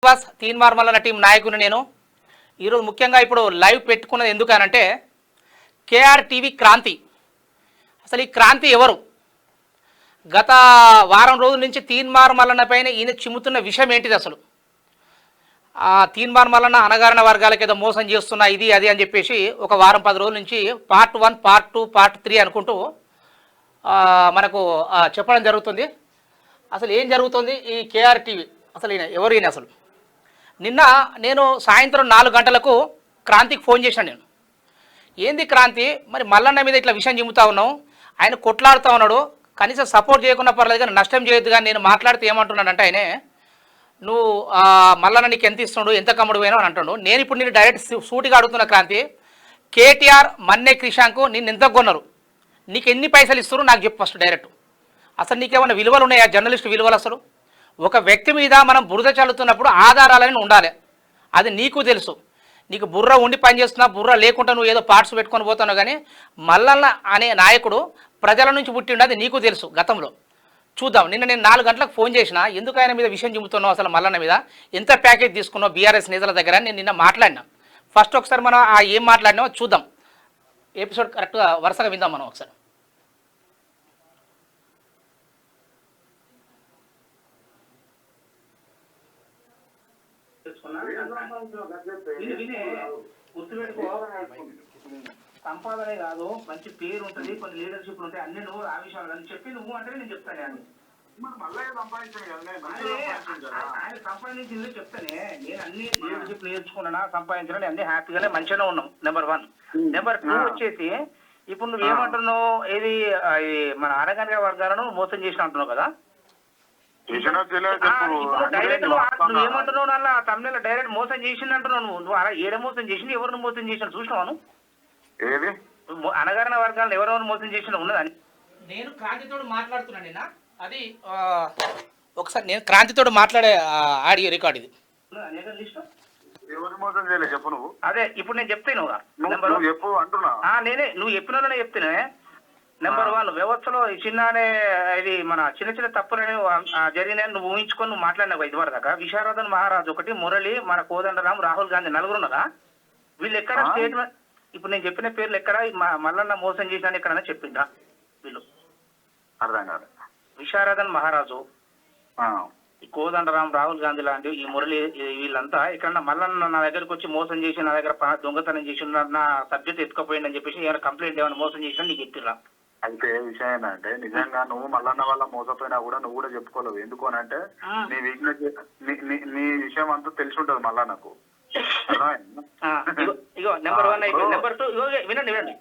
Srinivas Teenmar Mallanna team నాయకుని నేను ఈరోజు ముఖ్యంగా ఇప్పుడు లైవ్ పెట్టుకున్నది ఎందుకనంటే కేఆర్ టీవీ క్రాంతి. అసలు ఈ క్రాంతి ఎవరు? గత వారం రోజుల నుంచి తీన్మార్ మల్లన్న పైన ఈయన చిమ్ముతున్న విషయం ఏంటిది? అసలు ఆ తీన్మార్ మల్లన్న అనగారిన వర్గాలకు ఏదో మోసం చేస్తున్నా ఇది అది అని చెప్పేసి ఒక వారం 10 రోజుల నుంచి పార్ట్ 1, పార్ట్ 2, పార్ట్ 3 అనుకుంటూ మనకు చెప్పడం జరుగుతుంది. అసలు ఏం జరుగుతుంది ఈ కేఆర్ టీవీ? అసలు ఈయన ఎవరు? ఈయన అసలు నిన్న నేను సాయంత్రం 4 గంటలకు క్రాంతికి ఫోన్ చేశాను. నేను ఏంది క్రాంతి, మరి మల్లన్న మీద ఇట్లా విషయం చిమ్ముతా ఉన్నావు, ఆయన కొట్లాడుతూ ఉన్నాడు, కనీసం సపోర్ట్ చేయకుండా పర్లేదు కానీ నష్టం చేయొద్దు కానీ నేను మాట్లాడితే ఏమంటున్నాడంటే ఆయనే, నువ్వు మల్లన్న నీకు ఎంత ఇస్తున్నాడు, ఎంత కమ్ముడు పోయినావు అని అంటున్నాడు. నేను ఇప్పుడు నేను డైరెక్ట్ సూటిగా అడుగుతున్నా క్రాంతి, కేటీఆర్ మన్నే క్రిషాంక్ నిన్ను ఎంత కొన్నారు, నీకు ఎన్ని పైసలు ఇస్తారు నాకు చెప్పు ఫస్ట్ డైరెక్ట్. అసలు నీకేమైనా విలువలు ఉన్నాయా? జర్నలిస్ట్ విలువలు అసలు ఒక వ్యక్తి మీద మనం బురద చల్లుతున్నప్పుడు ఆధారాలని ఉండాలి. అది నీకు తెలుసు. నీకు బుర్ర ఉండి పనిచేస్తున్నా, బుర్ర లేకుండా నువ్వు ఏదో పార్ట్స్ పెట్టుకొని పోతున్నావు. కానీ మల్లన్న అనే నాయకుడు ప్రజల నుంచి పుట్టిండు, అది నీకు తెలుసు. గతంలో చూద్దాం. నిన్న నేను 4 గంటలకు ఫోన్ చేసిన, ఎందుకు ఆయన మీద విషయం చెబుతున్నావు, అసలు మల్లన్న మీద ఎంత ప్యాకేజ్ తీసుకున్నావు బీఆర్ఎస్ నేతల దగ్గర నేను నిన్న మాట్లాడినా. ఫస్ట్ ఒకసారి మనం ఏం మాట్లాడినామో చూద్దాం. ఎపిసోడ్ కరెక్ట్గా వరుసగా విందాం మనం ఒకసారి. సంపాదనే కాదు, మంచి పేరు ఉంటుంది, కొన్ని లీడర్షిప్ ఉంటాయి, అన్ని నువ్వు ఆ విషయాలు అని చెప్పి నువ్వు అంటే నేను చెప్తానే అని ఆయన సంపాదించింది చెప్తానే. నేను అన్ని లీడర్షిప్ నేర్చుకున్నా, సంపాదించిన అన్ని హ్యాపీగానే మంచిగానే ఉన్నాం. నెంబర్ 1. నెంబర్ 2 వచ్చేసి ఇప్పుడు నువ్వు ఏమంటున్నావు, ఏది మన అనగానే వర్గాలను మోసం చేసిన అంటున్నావు కదా. డైరెక్ట్ నువ్వు ఏమంటున్నావు, నల్ల తమిళ డైరెక్ట్ మోసం చేసింది అంటున్నావు. నువ్వు అలా ఏడ మోసం చేసింది, ఎవరిని మోసం చేసిన చూసినావు? ఏది అనగారిన వర్గాలను ఎవరెవరు మోసం చేసిన ఉన్నదని నేను క్రాంతితో మాట్లాడుతున్నాను నిన్న. అది ఒకసారి నేను క్రాంతితో మాట్లాడే ఆడియో రికార్డ్ ఇది. చెప్పు నువ్వు. అదే ఇప్పుడు నేను చెప్తాను చెప్పు అంటున్నా. నేనే నువ్వు చెప్పిన చెప్తేనే. నెంబర్ 1 వ్యవస్థలో చిన్ననే ఇది మన చిన్న చిన్న తప్పులని జరిగినాయని నువ్వు ఊహించుకొని నువ్వు మాట్లాడినావు ఇదివరకు దాకా. విశారదన్ మహారాజు ఒకటి, మురళి, మన కోదండరాం, రాహుల్ గాంధీ నలుగురున్నారా? వీళ్ళు ఎక్కడ స్టేట్మెంట్, ఇప్పుడు నేను చెప్పిన పేర్లు ఎక్కడ మల్లన్న మోసం చేశాను ఎక్కడన్నా చెప్పిందా వీళ్ళు? అర్థం కాదు. విశారదన్ మహారాజు, ఈ కోదండరాం, రాహుల్ గాంధీ లాంటి ఈ మురళి వీళ్ళంతా ఇక్కడ మల్లన్న నా దగ్గరకు వచ్చి మోసం చేసి నా దగ్గర దొంగతనం చేసి నా సబ్జెక్ట్ ఎత్తుకపోయిందని చెప్పేసి ఏమైనా కంప్లైంట్ ఏమైనా మోసం చేసినా నీకు ఎత్తిరా? అయితే విషయం ఏంటంటే నిజంగా నువ్వు మల్లన్న వల్ల మోసపోయినా కూడా నువ్వు కూడా చెప్పుకోలేవు. ఎందుకు అని అంటే నీ వీక్నెస్, నీ విషయం అంతా తెలిసి ఉంటుంది మల్లన్నకు. ఇగో నెంబర్ 1 అయిపోయింది. నెంబర్ 2 వినండి వినండి.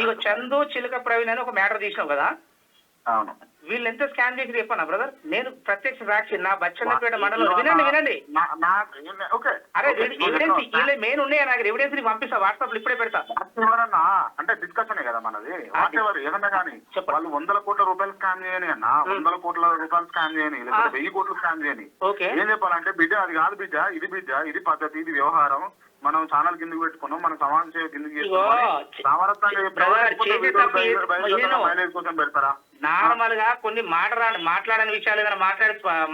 ఇగో చందు, చిలక ప్రవీణ్ అని ఒక మ్యాటర్ తీసినావు కదా. అవును. వీళ్ళు ఎంత స్కామ్ చేసి చెప్పానా బ్రదర్? నేను ప్రత్యక్ష సాక్షి. నా బచ్చన్నపేట మండలం. వినండి వినండి. అరే ఎవిడెన్స్ వీళ్ళే మెయిన్ ఉన్నాయా? నాకు ఎవిడెన్స్ నీకు పంపిస్తా, వాట్సాప్ లో ఇప్పుడే పెడతా. అంటే డిస్కషన్ కదా మనది. ఏదన్నా కానీ వాళ్ళు 100 కోట్ల రూపాయలు స్కామ్ చేయని అన్న, 100 కోట్ల రూపాయలు స్కామ్ చేయని, లేకపోతే 1000 కోట్లు స్కామ్ చేయని. ఏం చెప్పాలంటే బిడ్డ అది కాదు బిడ్డ, ఇది బిడ్డ, ఇది పద్ధతి, ఇది వ్యవహారం. మనం ఛానల్ కిందకి పెట్టుకున్నాం, మన సమాజ సేవ కిందకి కోసం పెడతారా? నార్మల్ గా కొన్ని మాట్లాడని విషయాలు ఏదైనా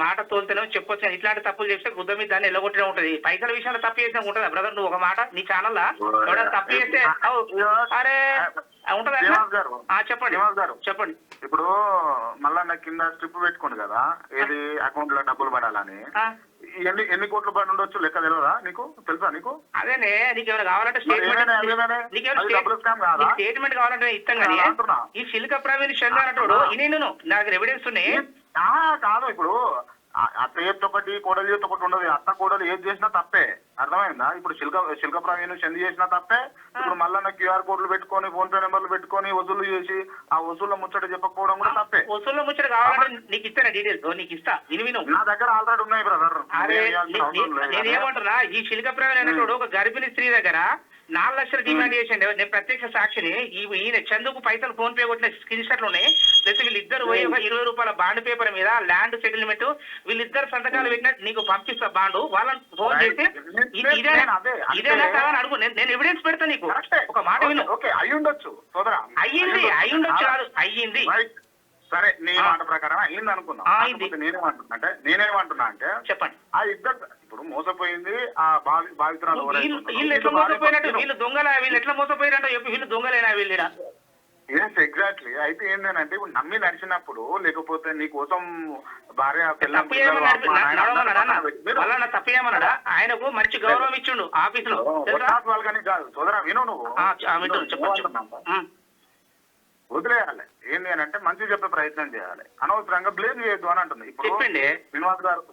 మాట తోలుతేనే చెప్పొచ్చు. ఇట్లాంటి తప్పులు చేస్తే గుద్ద మీద దాన్ని ఎల్లగొట్టినే ఉంటది. పైసల విషయాలు తప్పు చేసినా ఉంటుందా బ్రదర్? నువ్వు ఒక మాట నీ ఛానల్ ఎవరైనా తప్పు చేస్తే అరే ఉంటదా? చెప్పండి చెప్పండి. ఇప్పుడు మళ్ళా నాకు కింద స్ట్రిప్ పెట్టుకోండి కదా, ఏది అకౌంట్ లో డబ్బులు పడాలని. ఎన్ని కోట్లు పడి ఉండొచ్చు లెక్క తెలియదా నీకు? తెలుసా నీకు? అదేనే నీకు ఏమైనా కావాలంటే స్టేట్మెంట్ కావాలంటే ఇస్తాం. కానీ ఈ చిలక ప్రవీణ్ చంద్ర అంటాడు నేను నాకు ఎవిడెన్స్ ఉన్నాయి కాదు. ఇప్పుడు అత్త చేతి ఒకటి, కోడలి చేతి ఒకటి ఉండదు. అత్త కోడలు ఏది చేసినా తప్పే, అర్థమైందా? ఇప్పుడు శిల్క ప్రవీణ్ చంది చేసినా తప్పే. ఇప్పుడు మళ్ళా QR కోడ్లు పెట్టుకొని, ఫోన్ పే నెంబర్లు పెట్టుకొని వసూలు చేసి ఆ వసూళ్ళ ముచ్చట చెప్పకపోవడం కూడా తప్పే. వసూళ్ళ ముచ్చట కావాలంటే నీకు ఇస్తాను డీటెయిల్స్, నీకు ఇస్తా. విను నా దగ్గర ఆల్రెడీ ఉన్నాయి బ్రదర్. నేనేమంటున్నా, ఈ శిల్క ప్రవీణ్ అనేటోడు ఒక గర్భిణీ స్త్రీ దగ్గర 4 లక్షలు డిమాండ్ చేసిండు. నేను ప్రత్యక్ష సాక్షిని. ఈయన చందుకు పైసలు ఫోన్ పే కొట్టిన స్క్రీన్ షాట్లు ఉన్నాయి. ప్లస్ వీళ్ళిద్దరు పోయి ఒక 20 రూపాయల బాండ్ పేపర్ మీద ల్యాండ్ సెటిల్మెంట్ వీళ్ళిద్దరు సంతకాలు పెట్టినట్టు నీకు పంపిస్తా బాండు. వాళ్ళని ఫోన్ చేసి ఇదేనా కదా అని అడుగు. నేను ఎవిడెన్స్ పెడతా నీకు. ఒక మాట విను. అయ్యుండొచ్చు అయ్యింది, అయ్యుండొచ్చు కాదు, అయ్యింది. సరే నీ మాట ప్రకారం అయింది అనుకుందాం. నేనేమంటున్నా అంటే చెప్పండి. ఆ ఇద్దరు ఇప్పుడు మోసపోయింది ఆ బాధితురాలు వీళ్ళు ఎట్లా మోసపోయినట్టు, వీళ్ళు దొంగలా, వీళ్ళు ఎట్లా మోసపోయినట్టు చెప్పి వీళ్ళు దొంగలేనా వీళ్ళ? ఎగ్జాక్ట్లీ. అయితే ఏంటంటే ఇప్పుడు నమ్మి నడిచినప్పుడు లేకపోతే నీ కోసం భార్య తప్పేమన్నాడా? ఆయనకు మంచి గౌరవం ఇచ్చిండు ఆఫీస్ లో వాళ్ళకని కాదు సోదరా, విను నువ్వు వదిలేయాలి. ఏంటి అని అంటే మంచి చెప్పే ప్రయత్నం చేయాలి, అనవసరంగా బ్లేమ్ చేయొద్దు అని అంటుంది. ఇప్పుడు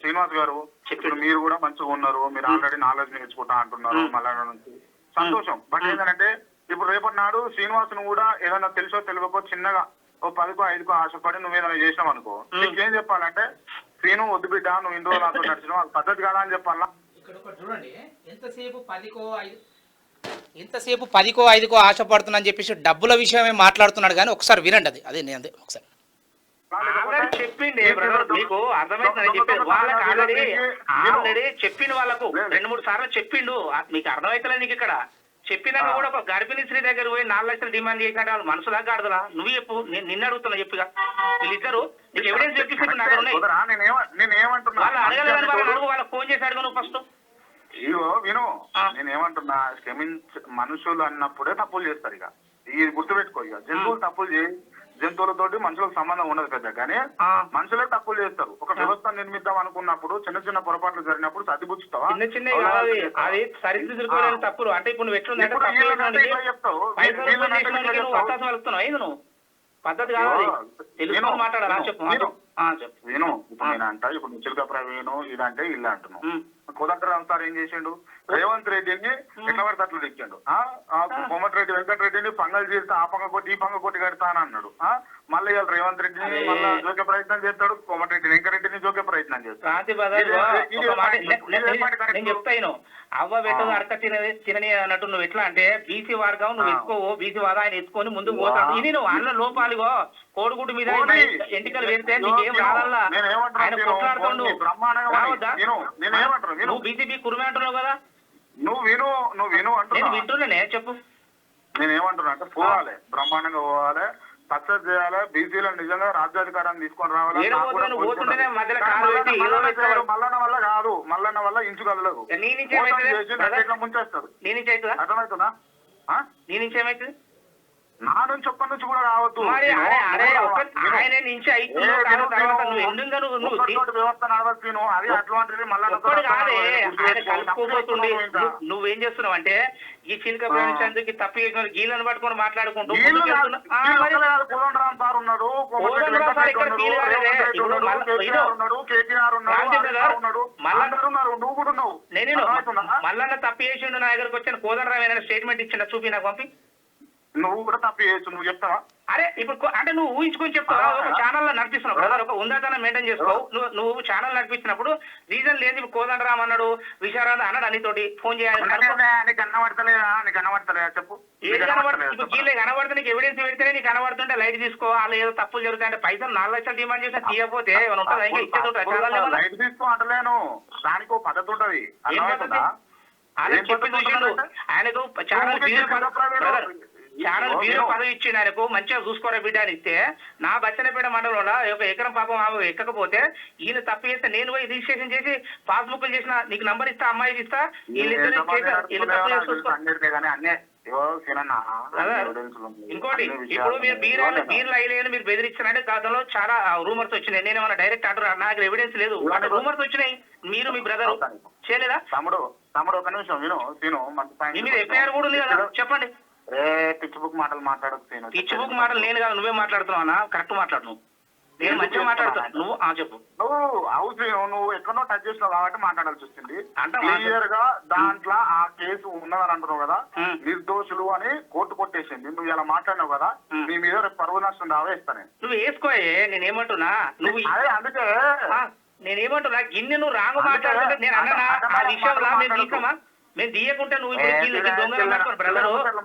శ్రీనివాస్ గారు ఇప్పుడు మీరు కూడా మంచిగా ఉన్నారు, మీరు ఆల్రెడీ నాలెడ్జ్ నేర్చుకుంటా అంటున్నారు మళ్ళా నుంచి సంతోషం. బట్ ఏంటంటే ఇప్పుడు రేపటి నాడు శ్రీనివాసును కూడా ఏదైనా తెలుసో తెలియకో చిన్నగా ఓ 10కో 5కో ఆశపడి నువ్వు ఏదైనా చేసినావు అనుకో, నీకేం చెప్పాలంటే శ్రీను వద్దు బిడ్డ నువ్వు ఇన్ని రోజులు నాతో నడిచినావు అది పద్ధతి కాదా అని చెప్పాలా. ఇక్కడ చూడండి, ఎంతసేపు 10కో 5కో ఆశపడుతున్నా చెప్పేసి డబ్బుల విషయమే మాట్లాడుతున్నాడు. కానీ ఒకసారి వినండి, అదే నేను ఒకసారి చెప్పింది మీకు అర్థమైందని చెప్పేది. వాళ్ళకి ఆల్రెడీ చెప్పిండు, వాళ్ళకు 2-3 సార్లు చెప్పిండు. మీకు అర్థమైతలేదు నీకు ఇక్కడ చెప్పినాక కూడా ఒక గర్భిణీ స్త్రీ దగ్గర పోయి 4 లక్షలు డిమాండ్ చేసినట్టు వాళ్ళు మనసులా కాడదురా? నువ్వు చెప్పు, నేను నిన్ను అడుగుతున్నా చెప్పిగా. వీళ్ళిద్దరు నీకు ఎవిడెన్స్ చెప్పి నా దగ్గర ఉన్నాయి. వాళ్ళు అడగలేదని వాళ్ళని అడుగు, వాళ్ళకి ఫోన్ చేసి అడుగు నువ్వు ఫస్ట్. ఇగో విను, నేనేమంటున్నా, మనుషులు అన్నప్పుడే తప్పులు చేస్తారు. ఇక ఇది గుర్తుపెట్టుకో, ఇక జంతువులు తప్పులు చేయి, జంతువులతోటి మనుషులకు సంబంధం ఉండదు పెద్ద. కానీ మనుషులే తప్పులు చేస్తారు. ఒక వ్యవస్థ నిర్మిద్దాం అనుకున్నప్పుడు చిన్న చిన్న పొరపాట్లు జరిగినప్పుడు సర్దిపుచ్చుతావా? అది సరిదిద్దుకోలేని తప్పులు. అంటే ఇప్పుడు నువ్వు ఎట్లుందంటే నువ్వు పద్ధతి కాదు, మాట్లాడాలా చెప్పు. విను, ఇప్పుడు నేనంట ఇప్పుడు చిలుక ప్రవీణ్ ఇదంటే ఇల్లు అంటున్నావు. కోదండరాం సార్ ఏం చేసిండు, రేవంత్ రెడ్డిని ఎట్లా పడితే అట్లా తెచ్చాడు. కోమటిరెడ్డి వెంకటరెడ్డిని పంగలు చేస్తే ఆ పంగ కొట్టి ఈ పంగ కొట్టి కడతా అని అన్నాడు. మళ్ళీ ఇవాళ రేవంత్ రెడ్డిని మళ్ళీ జోకే ప్రయత్నం చేస్తాడు, కోమటిరెడ్డి వెంకటరెడ్డిని జోకే ప్రయత్నం చేస్తాడు. చెప్తాను అవ్వ పెట్టదు అడక తినని అన్నట్టు. నువ్వు ఎట్లా అంటే బీసీ వర్గం నువ్వు ఎత్తుకోవు, బీసీ వాదా ఆయన ఎత్తుకొని ముందుకు పోతాడు. ఇది నువ్వు అన్న లోపాలిగో కోడిగుడ్డు మీద ఎంటికలు వేస్తే నీకేం రావాలా? ఆయన కొట్లాడుకోండు. నువ్వు బీసీపీ కురుమే అంటున్నావు కదా. నువ్వు విను నేను వింటున్నానే, చెప్పు. నేనేమంటున్నా అంటే పోవాలి, బ్రహ్మాండంగా పోవాలి, సక్సెస్ చేయాలి, బీసీలను నిజంగా రాజ్యాధికారాన్ని తీసుకొని రావాలి. మల్లన్న వల్ల కాదు, మల్లన్న వల్ల ఇంచుగలదు, ముంచేస్తారు. అర్థమవుతుందా? నీ నుంచి ఏమైతుంది? నా నుంచి ఒక్క నుంచి కూడా కావద్దు. వ్యవస్థ నడవచ్చు అది అట్లాంటిది. నువ్వేం చేస్తున్నావు అంటే ఈ చిలుక ప్రవేశానికి తప్పి గీళ్ళను పట్టుకొని మాట్లాడుకుంటూ కోదండరాం సార్ ఉన్నాడు, నువ్వు కూడా ఉన్నావు. నేను మల్లన్న తప్పి చేసిండు, నా దగ్గరకు వచ్చిన కోదండరాం ఏదైనా స్టేట్మెంట్ ఇచ్చిన చూపి నాకు పంపి. నువ్వు కూడా తప్పు చేయొచ్చు, నువ్వు చెప్తావా? అరే ఇప్పుడు అంటే నువ్వు ఊహించుకొని చెప్తావా? ఒక ఛానల్ నడిపిస్తున్నావు బ్రదర్, ఒక ఉందాతనం మెయింటైన్ చేసుకోవు. నువ్వు ఛానల్ నడిపించినప్పుడు రీజన్ లేదు. ఇప్పుడు కోదండరాం అన్నాడు, విశారాంధ అన్నాడు, అన్నితోటి ఫోన్ చేయాలి. నీకు కనబడతలేదా? నీకు కనబడతలేదా చెప్పు. ఏది కనబడుతుంది? ఇప్పుడు గీళ్ళే కనబడితే నీకు ఎవిడెన్స్ పెడితేనే నీకు కనబడుతుంటే లైట్ తీసుకో. వాళ్ళు ఏదో తప్పులు జరుగుతాయంటే పైసలు 4 లక్షలు డిమాండ్ చేసినా తీయకపోతే లైట్ తీసుకో అంటలేను, దానికి ఒక పద్ధతి ఉంటది. అలా చెప్పి చూసిండు. ఆయనకు ఛానల్ వీరు పదవి ఇచ్చిండు, ఆయనకు మంచిగా చూసుకోరా బిడ్డ అని ఇస్తే, నా బచ్చనపేట మండలంలో ఒక ఎకరం పాపం ఎక్కకపోతే ఈయన తప్పు చేస్తే నేను పోయి రిజిస్ట్రేషన్ చేసి పాస్బుక్లు చేసిన, నీకు నంబర్ ఇస్తా, అమ్మాయికి ఇస్తా, ఇంకోటి ఇప్పుడు మీరు బీర్లు అయ్యలేని మీరు బెదిరించారంటే గతంలో చాలా రూమర్స్ వచ్చినాయి. నేను ఏమన్నా డైరెక్ట్ అంటున్నా, నాకు ఎవిడెన్స్ లేదు, అంటే రూమర్స్ వచ్చినాయి. మీరు మీ బ్రదర్ చేయలేదా? తమ్ముడు ఒక నిమిషం విను, మీ మీద ఎఫ్ఐఆర్ కూడా ఉంది కదా, చెప్పండి. పిచ్ బుక్ మాటలు మాట్లాడకు. పిచ్ బుక్ మాటలు నేను కాదు, నువ్వే మాట్లాడుతున్నావు. కరెక్ట్ మాట్లాడు, నేను మంచిగా మాట్లాడుతాను. నువ్వు చెప్పు. నువ్వు ఎక్కడో టచ్ చేసినావు కాబట్టి మాట్లాడాల్సి వచ్చింది. క్లియర్ గా దాంట్లో ఆ కేసు ఉన్నదని అంటున్నావు కదా, నిర్దోషులు అని కోర్టు కొట్టేసింది. నువ్వు ఇలా మాట్లాడినావు కదా, నీ మీద రేపు పరువు నష్టం దావా ఇస్తాను. నువ్వు వేసుకోయే, నేనేమంటున్నా, నువ్వు అందుకే నేనేమంటున్నా, గిన్నె నువ్వు రాంగు మాట్లాడుతుంటే నేను అన్నా ఆ విషయంలో మేము తీసామా? మేము తీయకుంటే నువ్వు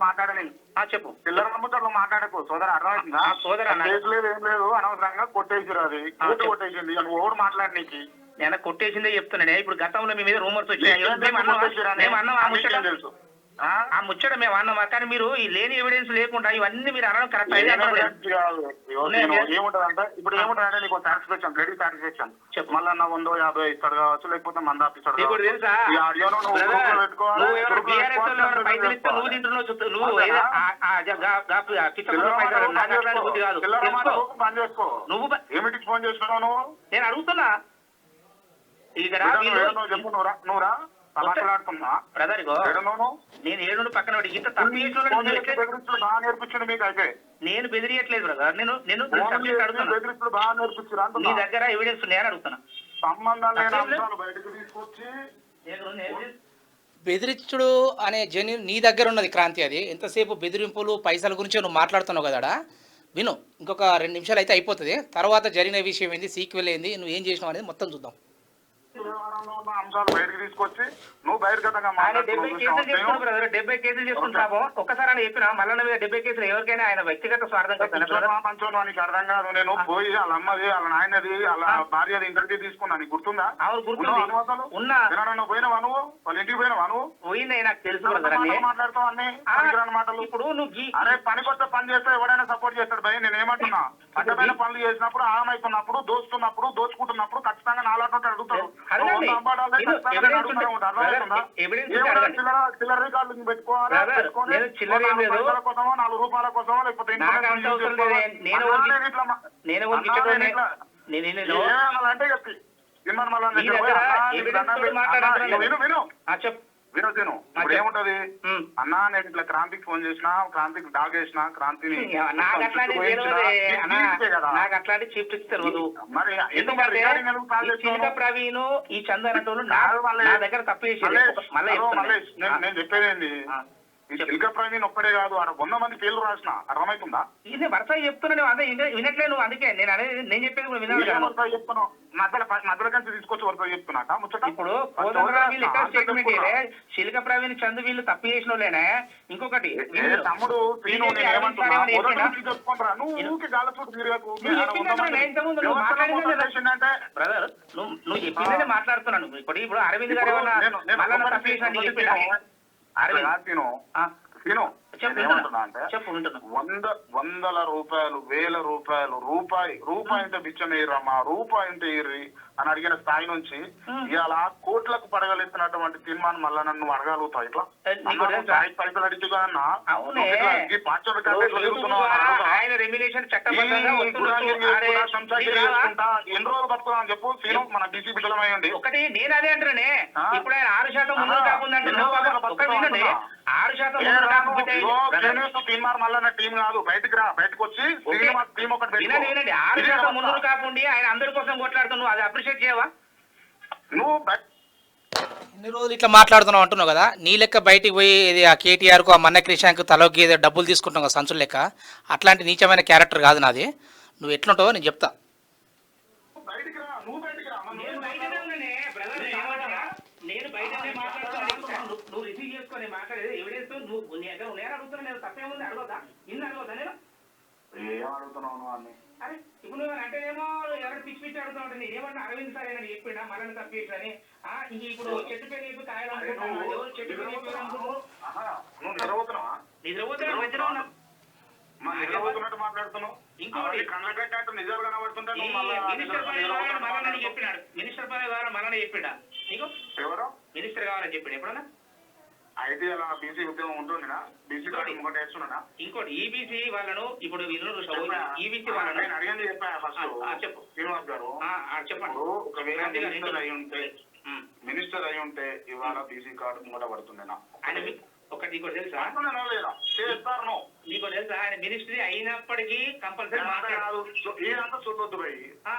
మాట్లాడని చెప్పు. పిల్లల నమ్ముతారు మాట్లాడకు సోదర, అర్థమవుతుందా? సోదర లేదు ఏం లేదు, అనవసరంగా కొట్టేసిరు, అది కోర్టు కొట్టేసింది. నువ్వు ఓడు మాట్లాడనీకి నేను కొట్టేసిందే చెప్తున్నానే. ఇప్పుడు గతంలో మీ మీద రూమర్స్ వచ్చాయి, తెలుసు. ఆ ముచ్చట మేము అన్నామా, కానీ మీరు ఈ లేని ఎవిడెన్స్ లేకుండా ఇవన్నీ మీరు అనడం కరెక్ట్ అయితే ఏముంటది అంటే ఇప్పుడు ఏముంటదంటే నీకు సాటిస్ఫాక్షన్ రెడీ సాటిస్ఫాక్షన్ మళ్ళీ 150 ఇస్తాడు కావచ్చు, లేకపోతే మంద ఇస్తాడు తెలుసా నువ్వు తింటున్నావు పని చేసుకో. నువ్వు ఏమిటికి ఫోన్ చేస్తున్నావు నువ్వు? నేను అడుగుతున్నా ఇక్కడ చెప్పు. నువ్వురా మాట్లాడుతున్నా బ్రదర్, నేను ఏడు పక్కన ఇంత తప్పు బాగా నేర్పించండి మీకు అయితే. నేను బెదిరియట్లేదు బ్రదర్, నేను బాగా నేర్పించారు. నీ దగ్గర ఎవిడెన్స్ నేను అడుగుతున్నా. సంబంధం లేని అంశాలు బయటకు తీసుకొచ్చి బెదిరించుడు అనే జెన్యున్ నీ దగ్గర ఉన్నది క్రాంతి. అది ఎంతసేపు బెదిరింపులు పైసల గురించి నువ్వు మాట్లాడుతున్నావు కదా, విను. ఇంకొక 2 నిమిషాలు అయితే అయిపోతుంది. తర్వాత జరిగిన విషయం ఏంది, సీక్వెల్ ఏంది, నువ్వు ఏం చేసినావు అనేది మొత్తం చూద్దాం. అంశాలు బయటకు తీసుకొచ్చి నువ్వు బహిర్గతంగా 70 కేసులు చేసుకుంటాము. ఒక్కసారి అని చెప్పినా మళ్ళీ 70 కేసులు ఎవరికైనా ఆయన వ్యక్తిగత స్వార్థం మంచోడు నీకు అర్థం కాదు. నేను పోయి వాళ్ళ అమ్మది వాళ్ళ నాయనది వాళ్ళ భార్యది ఇంటర్వ్యూ తీసుకున్నా, నీకు గుర్తుందా? ఉన్నా పోయినావా నువ్వు? వాళ్ళ ఇంటికి పోయినావా నువ్వు? పోయింది, నాకు తెలుసు. మాట్లాడుతావు అన్ని మాటలు. ఇప్పుడు నువ్వు అరే పనికొచ్చే పని చేస్తే ఎవడైనా సపోర్ట్ చేస్తాడు భయ. నేను ఏమంటున్నా, అడ్డమైన పనులు చేసినప్పుడు ఆమైతున్నప్పుడు దోచుకున్నప్పుడు దోచుకుంటున్నప్పుడు ఖచ్చితంగా నాలాంటి అడుగుతాడు. చిల్లర రికార్డు పెట్టుకోవాలి, కోసమో 4 రూపాయల కోసమో లేకపోతే అంటే చెప్పి వినోదీను ఇప్పుడు ఏముంటది అన్నా, నేను ఇట్లా క్రాంతికి ఫోన్ చేసిన, క్రాంతికి డాగ్ వేసిన, క్రాంతిని నాకు అట్లాంటి చీప్ ట్రిక్స్ తెలియదు. మరి ప్రవీణ్ ఈ చందనటోళ్ళు నా దగ్గర తప్పు చేసేది. నేను చెప్పేది ఏంది, చిల్క ప్రవీణ్ ఒక్కడే కాదు, ఆడ 100 మంది పేర్లు రాసిన. అర్థమవుతుందా? ఇది వరుస చెప్తున్నా, అదే వినట్లే నువ్వు. అందుకే నేను చెప్పేది చెప్తున్నావు. మధ్యలో కంచి తీసుకొచ్చి వరుస చెప్తున్నా ముచ్చట. ఇప్పుడు చిల్క ప్రవీణ్ చందు వీళ్ళు తప్పు చేసిన వాళ్ళేనా? ఇంకొకటి తమ్ముడు చెప్పుకుంటారా నువ్వు గాలచోటు బ్రదర్, నువ్వు చెప్పిందే మాట్లాడుతున్నాను. ఇప్పుడు అరవింద్ గారు ఏమన్నా తప్పు చేసిన వందల రూపాయలు, 1000 రూపాయలు, రూపాయి అంటే బిచ్చమేయరమ్మా, రూపాయి అంటే ఇర్రి అని అడిగిన స్థాయి నుంచి ఇవాళ కోట్లకు పడగలెత్తినటువంటి తీర్మానం మళ్ళా నన్ను అడగలుగుతావు. ఇట్లా పైసలు అడిగిగా అన్నా ఎన్ని రోజులు బతుకున్నా అని చెప్పు. సీను మన బీసీ బిడ్డలమయ్యండి. ఒకటి నేను అదే అంటానే, ఇప్పుడు ఆయన 6% ముందు కాకుండా 6% తీర్మానం మళ్ళా టీం కాదు, బయటకు రా, బయటకు వచ్చి టీం ఒకటి 6% ముందు కాకుండా ఆయన అందరి కోసం కొట్లాడుతున్నావు. అది అప్రిషియేట్ చేయవా నువ్వు? ఎన్ని రోజులు ఇట్లా మాట్లాడుతున్నావు అంటున్నావు కదా, నీ లెక్క బయటికి పోయి ఇది ఆ కేటీఆర్కు ఆ మన్న క్రిషాంక్ తలకి ఏదో డబ్బులు తీసుకుంటున్నావు కదా సంచుల లెక్క, అట్లాంటి నీచమైన క్యారెక్టర్ కాదు నాది. నువ్వు ఎట్లుంటావో నేను చెప్తా. నువ్వు రిసీవ్ చేసుకొని మాట్లాడేది ఎవిడెన్స్ నువ్వు నీ దగ్గర ఉన్నాయని అడుగుతున్నా. నేను తప్పేముంది అడగదా? ఇన్ని అడగదా నేను? అరే ఇప్పుడు నువ్వు అంటేనేమో ఎవరు పిచ్చి పిచ్చి అడుగుతా ఉంటుంది. నేనేమన్నా అరవింద్ సార్ ఏమైనా చెప్పిండా మళ్ళీ తప్పేసని? ఇంక ఇప్పుడు చెట్టు పేరు చెప్పి కాయలు అనుకుంటున్నావు, చెట్టు పేరు చెప్పి అనుకుంటున్నావు. నిద్రపోతున్నా మధ్యలో ఉన్నా మాట్లాడుతున్నావు. ఇంకోటి మినిస్టర్ పదవి కావాలని మళ్ళీ చెప్పినాడు. మినిస్టర్ పదవి కావాలని మళ్ళీ చెప్పిండా నీకు? ఎవరు మినిస్టర్ కావాలని చెప్పాడు ఎప్పుడన్నా? అయితే అలా బీసీ ఉద్యోగం ఉంటుందినా? బీసీ ఇంకోటి వేస్తున్నా. ఇంకోటి ఈబీసీ వాళ్ళను ఇప్పుడు ఈబీసీ వాళ్ళను అడిగింది చెప్పా ఫస్ట్. చెప్పు శ్రీనివాస్ గారు చెప్పండి. ఒకవేళ మినిస్టర్ అయి ఉంటే ఇవాళ బీసీ కార్డు మూట పడుతుండేనా? ఆయన ఒకటి నీకు తెలుసా, నీకు తెలుసా ఆయన మినిస్ట్రీ అయినప్పటికీ కంపల్సరీ మాట్లాడాలి. ఇదంతా చూడొద్దు భయ్,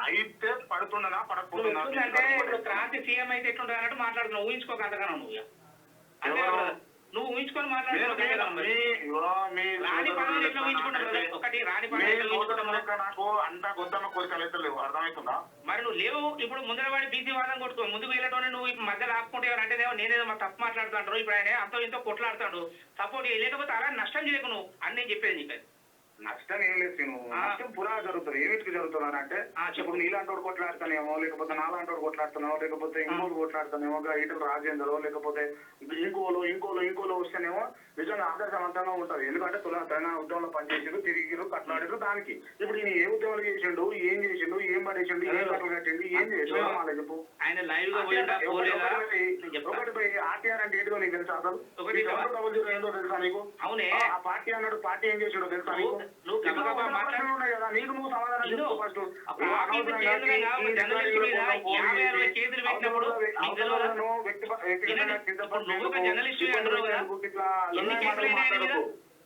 అయితే పడుతుండనా పడకపోతుందా? అంటే ఇప్పుడు క్రాంతి సీఎం అయితే ఎట్లుంటుంది అన్నట్టు మాట్లాడుతున్నావు. ఊహించుకోక అంతగానో నువ్వు నువ్వు ఊహించుకొని మాట్లాడుతున్నావు. నాకు అంత గొప్ప కోరికలు అయితే లేవు. అర్థమవుతుందా? మరి నువ్వు లేవు. ఇప్పుడు ముందరవాడి బీసీ వాదం కొట్టుకో, ముందుకు వెళ్ళటోనే నువ్వు ఇప్పుడు మధ్యలో ఆపుకుంటే అంటే నేనేదో మా తప్పు మాట్లాడుతాడు, ఇప్పుడు ఆయన అంతో ఇంతో కొట్లాడుతాడు. సపోర్ట్ లేకపోతే అలా నష్టం చేయకు నువ్వు అని నేను చెప్పేది నీకు. నష్టం ఏం లేదు సీను. నష్టం పురా జరుగుతుంది. ఏమిటికి జరుగుతుంది అని అంటే ఇప్పుడు నీలాంటి కొట్లాడుతానేమో, లేకపోతే నాలాంటి కొట్లాడుతున్నావు, లేకపోతే ఇంకోటి కొట్లాడుతానేమో, ఈటల రాజేందరో, లేకపోతే ఇంకోలో వస్తేనేమో నిజంగా ఆదర్శవంతంగా ఉంటది. ఎందుకంటే తెలంగాణ ఉద్యమంలో పనిచేసిండు, తిరిగిరు, కట్లాడిరు. దానికి ఇప్పుడు ఈయన ఏ ఉద్యమాలు చేసిండు, ఏం చేసిండు, ఏం పడేసిండు, ఏం కట్టలు కట్టిండు, ఏం చేసిండు వాళ్ళ చెప్పు. ఒకటి ఆర్టీఆర్ అంటే ఏంటో నీకు తెలుసా? అసలు ఏందో తెలుసా నీకు? ఆ పార్టీ అన్నాడు, పార్టీ ఏం చేసిండో తెలుసా నీకు? ఉన్నాయి కదా, నీకు నువ్వు సమాధానం చెప్పు ఫస్ట్.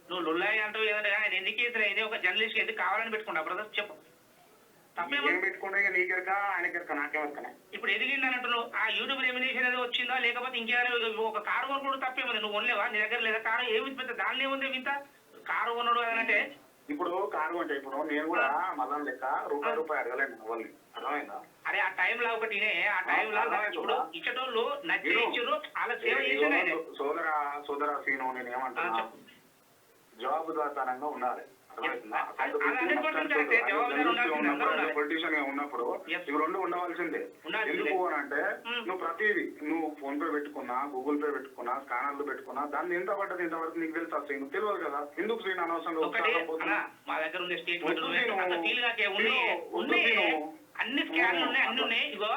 నువ్వు లుల్లాయి అంటావు ఏదంటే ఆయన ఎన్ని కేసులు అయితే ఒక జర్నలిస్ట్ ఎందుకు కావాలని పెట్టుకుంటా బ్రదర్ చెప్పు. పెట్టుకుంటే నీకెరక ఆయనకెరక నాకేమరకనే. ఇప్పుడు ఎదిగిందన్నట్టు ఆ యూట్యూబ్ రెమ్యునేషన్ ఏదో వచ్చిందా, లేకపోతే ఇంకేమైనా ఒక కారు కొనుడు తప్పేముంది? నువ్వు కొనలేవా? నీ దగ్గర లేదా కారు? ఏమి పెద్ద దానిలో ఏముంది వింత? కారు కొనడు అంటే ఇప్పుడు కారు అంటే ఇప్పుడు నేను కూడా మళ్ళా లెక్క రూపాయి అడగలేను వాళ్ళని, అర్థమైందా? అరే ఆ టైంలో ఒకటి ఆ టైంలో ఇప్పుడు ఇచ్చటోళ్ళు నచ్చి ఇచ్చారు, అలా సేవ చేసిన సోదరా సీను, నేను ఏమంటున్నా, జవాబుదారితనంగా ఉండాలి. పొలిటీషియన్ గా ఉన్నప్పుడు ఇవి రెండు ఉండవలసిందే. ఎందుకు అని అంటే నువ్వు ప్రతిదీ నువ్వు ఫోన్ పే పెట్టుకున్నా, గూగుల్ పే పెట్టుకున్నా, స్కానర్లు పెట్టుకున్నా, దాన్ని ఎంత పడ్డది ఇంతవరకు నీకు తెలుసా? శ్రీను తెలియదు కదా. ఎందుకు శ్రీను అనవసరంగా మా దగ్గర ఉండే అన్ని స్కాన్లు ఉన్నాయి, అన్ని ఉన్నాయి. ఇగో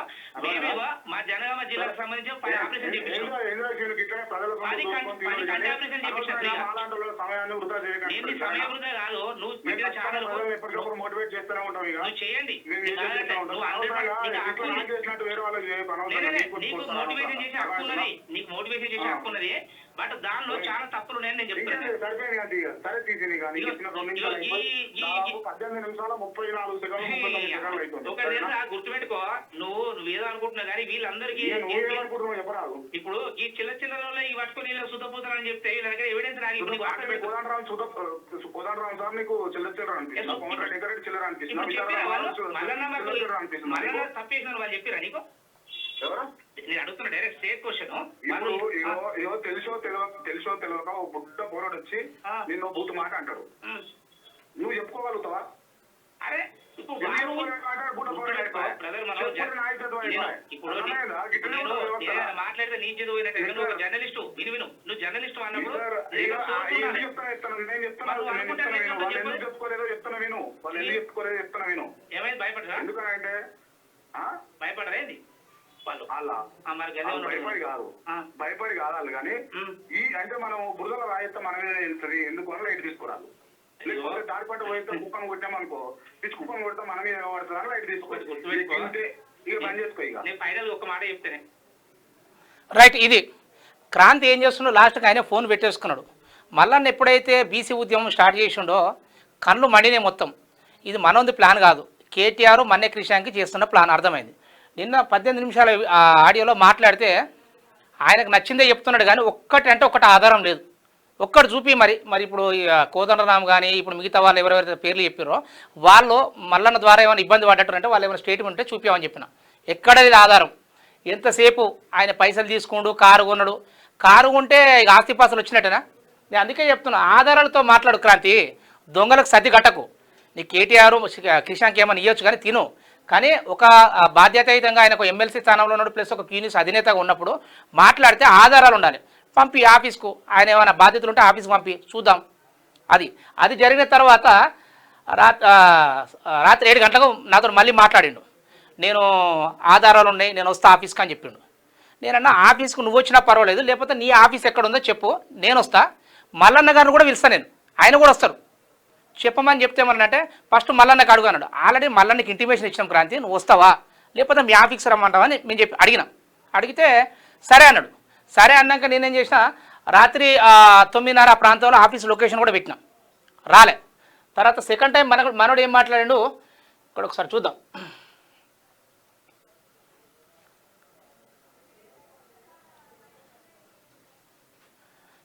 మేమేవో మా జనగామ జిల్లాకు సంబంధించి 10 ఆపరేషన్ చేపించాం. సమయం వృధా కాదు. నువ్వు ఛానల్ మోటివేట్ చేస్తూనే ఉంటావు. నువ్వు చేయండి, నీకు మోటివేషన్ చేసే హక్కు ఉన్నది, నీకు మోటివేషన్ చేసే హక్కు ఉన్నది. బట్ దానిలో చాలా తప్పులు ఉన్నాయని నేను చెప్తాను. సరే తీసింది కానీ 18 నిమిషాల 34 సెకండ్లు. గుర్తుపెట్టుకో, నువ్వు ఏదో అనుకుంటున్నావు కానీ వీళ్ళందరికీ ఇప్పుడు ఈ చిల్ల చిల్లరలో ఈ పట్టుకుని సుతపోతారని చెప్తే వీళ్ళ దగ్గర ఎవిడెన్స్ రాగి కోదండరామ్ సార్ నీకు చిల్లర చిల్లర మళ్ళా తప్పేసిన వాళ్ళు చెప్పిరా నీకు? నేను అడుగుతున్నా డైరెక్ట్ స్టేట్ క్వశ్చన్. తెలుసో తెలియక ఒక బుడ్డ పోరాడు వచ్చి నిన్ను బూతు మాట అంటాడు, నువ్వు చెప్పుకోగలుగుతావా? అరే మాట్లాడితే నీ చదువు నువ్వు ఒక జర్నలిస్టు విను. నువ్వు జర్నలిస్టు అన్నప్పుడు ఏమైంది? భయపడరా? ఎందుకంటే భయపడరా ఏంది? భయపడి కాదాలి కానీ ఈ అంటే మనం బురదల రాయిస్తే మనమే వెళ్తుంది. ఎందుకు అని లైట్ తీసుకురాలి. లేకపోతే దారి పంట పోయితే కుక్కను కొట్టామనుకో, పిచ్చి కుక్కను కొడితే మన మీద పడుతుంది. లైట్ తీసుకోవచ్చు. ఇక పని చేసుకో. ఇక నేను ఫైనల్ ఒక మాట చెప్తేనే రైట్. ఇది క్రాంతి ఏం చేస్తున్నాడు? లాస్ట్కి ఆయన ఫోన్ పెట్టేసుకున్నాడు. మళ్ళీ ఎప్పుడైతే బీసీ ఉద్యమం స్టార్ట్ చేసిండో కళ్ళు మండినే మొత్తం. ఇది మనది ప్లాన్ కాదు, కేటీఆర్ మన్నే కృష్ణాకి చేస్తున్న ప్లాన్ అర్థమైంది. నిన్న 18 నిమిషాల ఆడియోలో మాట్లాడితే ఆయనకు నచ్చిందే చెప్తున్నాడు కానీ ఒక్కటి ఆధారం లేదు. ఒక్కటి చూపి మరి ఇప్పుడు కోదండరామ్ కానీ ఇప్పుడు మిగతా వాళ్ళు ఎవరెవరైతే పేర్లు చెప్పారో వాళ్ళు మల్లన్న ద్వారా ఏమైనా ఇబ్బంది పడ్డట్టు అంటే వాళ్ళు ఏమైనా స్టేట్మెంట్ ఉంటే చూపించామని చెప్పిన. ఎక్కడది ఆధారం? ఎంతసేపు ఆయన పైసలు తీసుకుండు, కారు కొన్నాడు. కారు కొంటే ఆస్తిపాస్తులు వచ్చినట్టేనా? నేను అందుకే చెప్తున్నా, ఆధారాలతో మాట్లాడు క్రాంతి. దొంగలకు సర్ది కట్టకు. నీ కేటీఆర్ కిషాన్కి ఏమైనా ఇవ్వచ్చు కానీ తిను. కానీ ఒక బాధ్యతాయుతంగా ఆయన ఒక ఎమ్మెల్సీ స్థానంలో ఉన్నాడు, ప్లస్ ఒక క్యూనిస్ అధినేతగా ఉన్నప్పుడు మాట్లాడితే ఆధారాలు ఉండాలి. పంపి ఆఫీస్కు, ఆయన ఏమైనా బాధ్యతలు ఉంటే ఆఫీస్కి పంపి చూద్దాం. అది జరిగిన తర్వాత రాత్రి 7 గంటలకు నాతో మళ్ళీ మాట్లాడిండు. నేను ఆధారాలు ఉన్నాయి, నేను వస్తా ఆఫీస్కి అని చెప్పిండు. నేనన్నా ఆఫీస్కు నువ్వు వచ్చినా పర్వాలేదు, లేకపోతే నీ ఆఫీస్ ఎక్కడ ఉందో చెప్పు, నేను వస్తా. మల్లన్న గారిని కూడా పిలుస్తాను, నేను ఆయన కూడా వస్తారు. చెప్పమని చెప్తే ఏమన్నంటే ఫస్ట్ మల్లన్నకి అడుగు అన్నాడు. ఆల్రెడీ మల్లన్నకి ఇంటిమేషన్ ఇచ్చినాం క్రాంతి, నువ్వు వస్తావా లేకపోతే మీ ఆఫీస్కి రమ్మంటావా అని మేము అడిగితే సరే అన్నాడు. సరే అన్నాక నేనేం చేసిన, రాత్రి 9:30 ప్రాంతంలో ఆఫీస్ లొకేషన్ కూడా పెట్టినా, రాలే. తర్వాత సెకండ్ టైం మనోడు ఏం మాట్లాడాడు ఇక్కడ ఒకసారి చూద్దాం.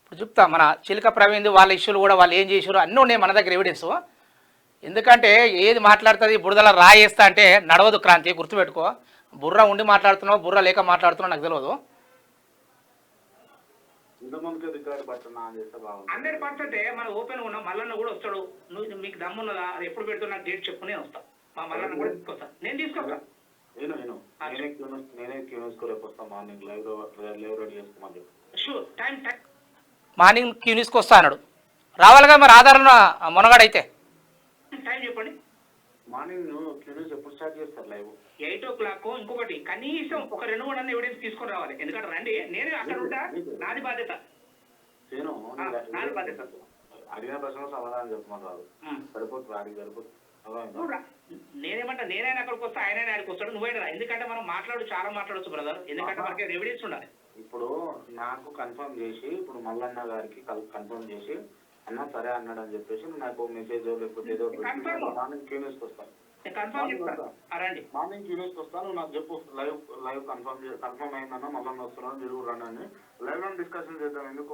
ఇప్పుడు చెప్తా మన చిలక ప్రవీణ్ వాళ్ళ ఇష్యూలు కూడా వాళ్ళు ఏం చేశారు అన్నీ ఉన్నాయి మన దగ్గర ఎవిడెన్స్. ఎందుకంటే ఏది మాట్లాడుతుంది బురదలా రాయేస్తా అంటే నడవదు క్రాంతి, గుర్తుపెట్టుకో. బుర్ర ఉండి మాట్లాడుతున్నావు, బుర్ర లేక మాట్లాడుతున్నావు నాకు తెలియదు. ఇంతమందికి రికార్డు పట్టున్నా అని చేస్తే బాగుంది. 100% మన ఓపెన్ ఉన్నాం. మల్లన్న కూడా వస్తాడు. నువ్వు మీకు దమ్మున్నదా అది ఎప్పుడు పెడుతున్నా నాకు డేట్ చెప్పు, నేను వస్తా. మా మల్లన్న కూడా తీసుకొస్తా, నేను తీసుకొస్తా. నేనే క్యూన్స్కో రేపు వస్తా. మార్నింగ్ లైవ్ రెడీ చేసుకోమని చెప్పి. షూర్, టైం మార్నింగ్ క్యూనిస్కి వస్తా అన్నాడు. రావాలిగా మరి ఆధారం మొనగాడైతే. టైం చెప్పండి. మార్నింగ్ క్యూనిస్ ఎప్పుడు స్టార్ట్ చేస్తారు లైవ్? 8 o'clock. ఇంకొకటి కనీసం ఒక 2-3 ఎవిడెన్స్ తీసుకొని రావాలి. ఎందుకంటే రండి, నేనే అక్కడ ఉంటా, నాది బాధ్యత. నాది బాధ్యత. అడిగిన ప్రశ్నలు సమాధానం చెప్పమని రాదు, సరిపోతుంది. అడిగి సరిపోతుంది. నేనేమంటా, నేనైనా అక్కడికి వస్తా, ఆయన అక్కడికి వస్తాడు, నువ్వైనా. ఎందుకంటే మనం చాలా మాట్లాడచ్చు బ్రదర్. ఎందుకంటే మనకి ఎవిడెన్స్ ఉండాలి. ఇప్పుడు నాకు కన్ఫర్మ్ చేసి, ఇప్పుడు మల్లన్న గారికి కన్ఫర్మ్ చేసి అన్న సరే అన్నాడు అని చెప్పేసి నాకు మెసేజ్ లేకపోతే ఏదో మార్నింగ్ క్యూనిస్కి వస్తాను. మార్నింగ్ క్యూనిస్కి వస్తాను. నాకు చెప్పు లైవ్ కన్ఫర్మ్ అయిందన్న మల్లన్న వస్తున్నాను, మీరు రండి అని లైవ్ లో డిస్కషన్ చేద్దాం. ఎందుకు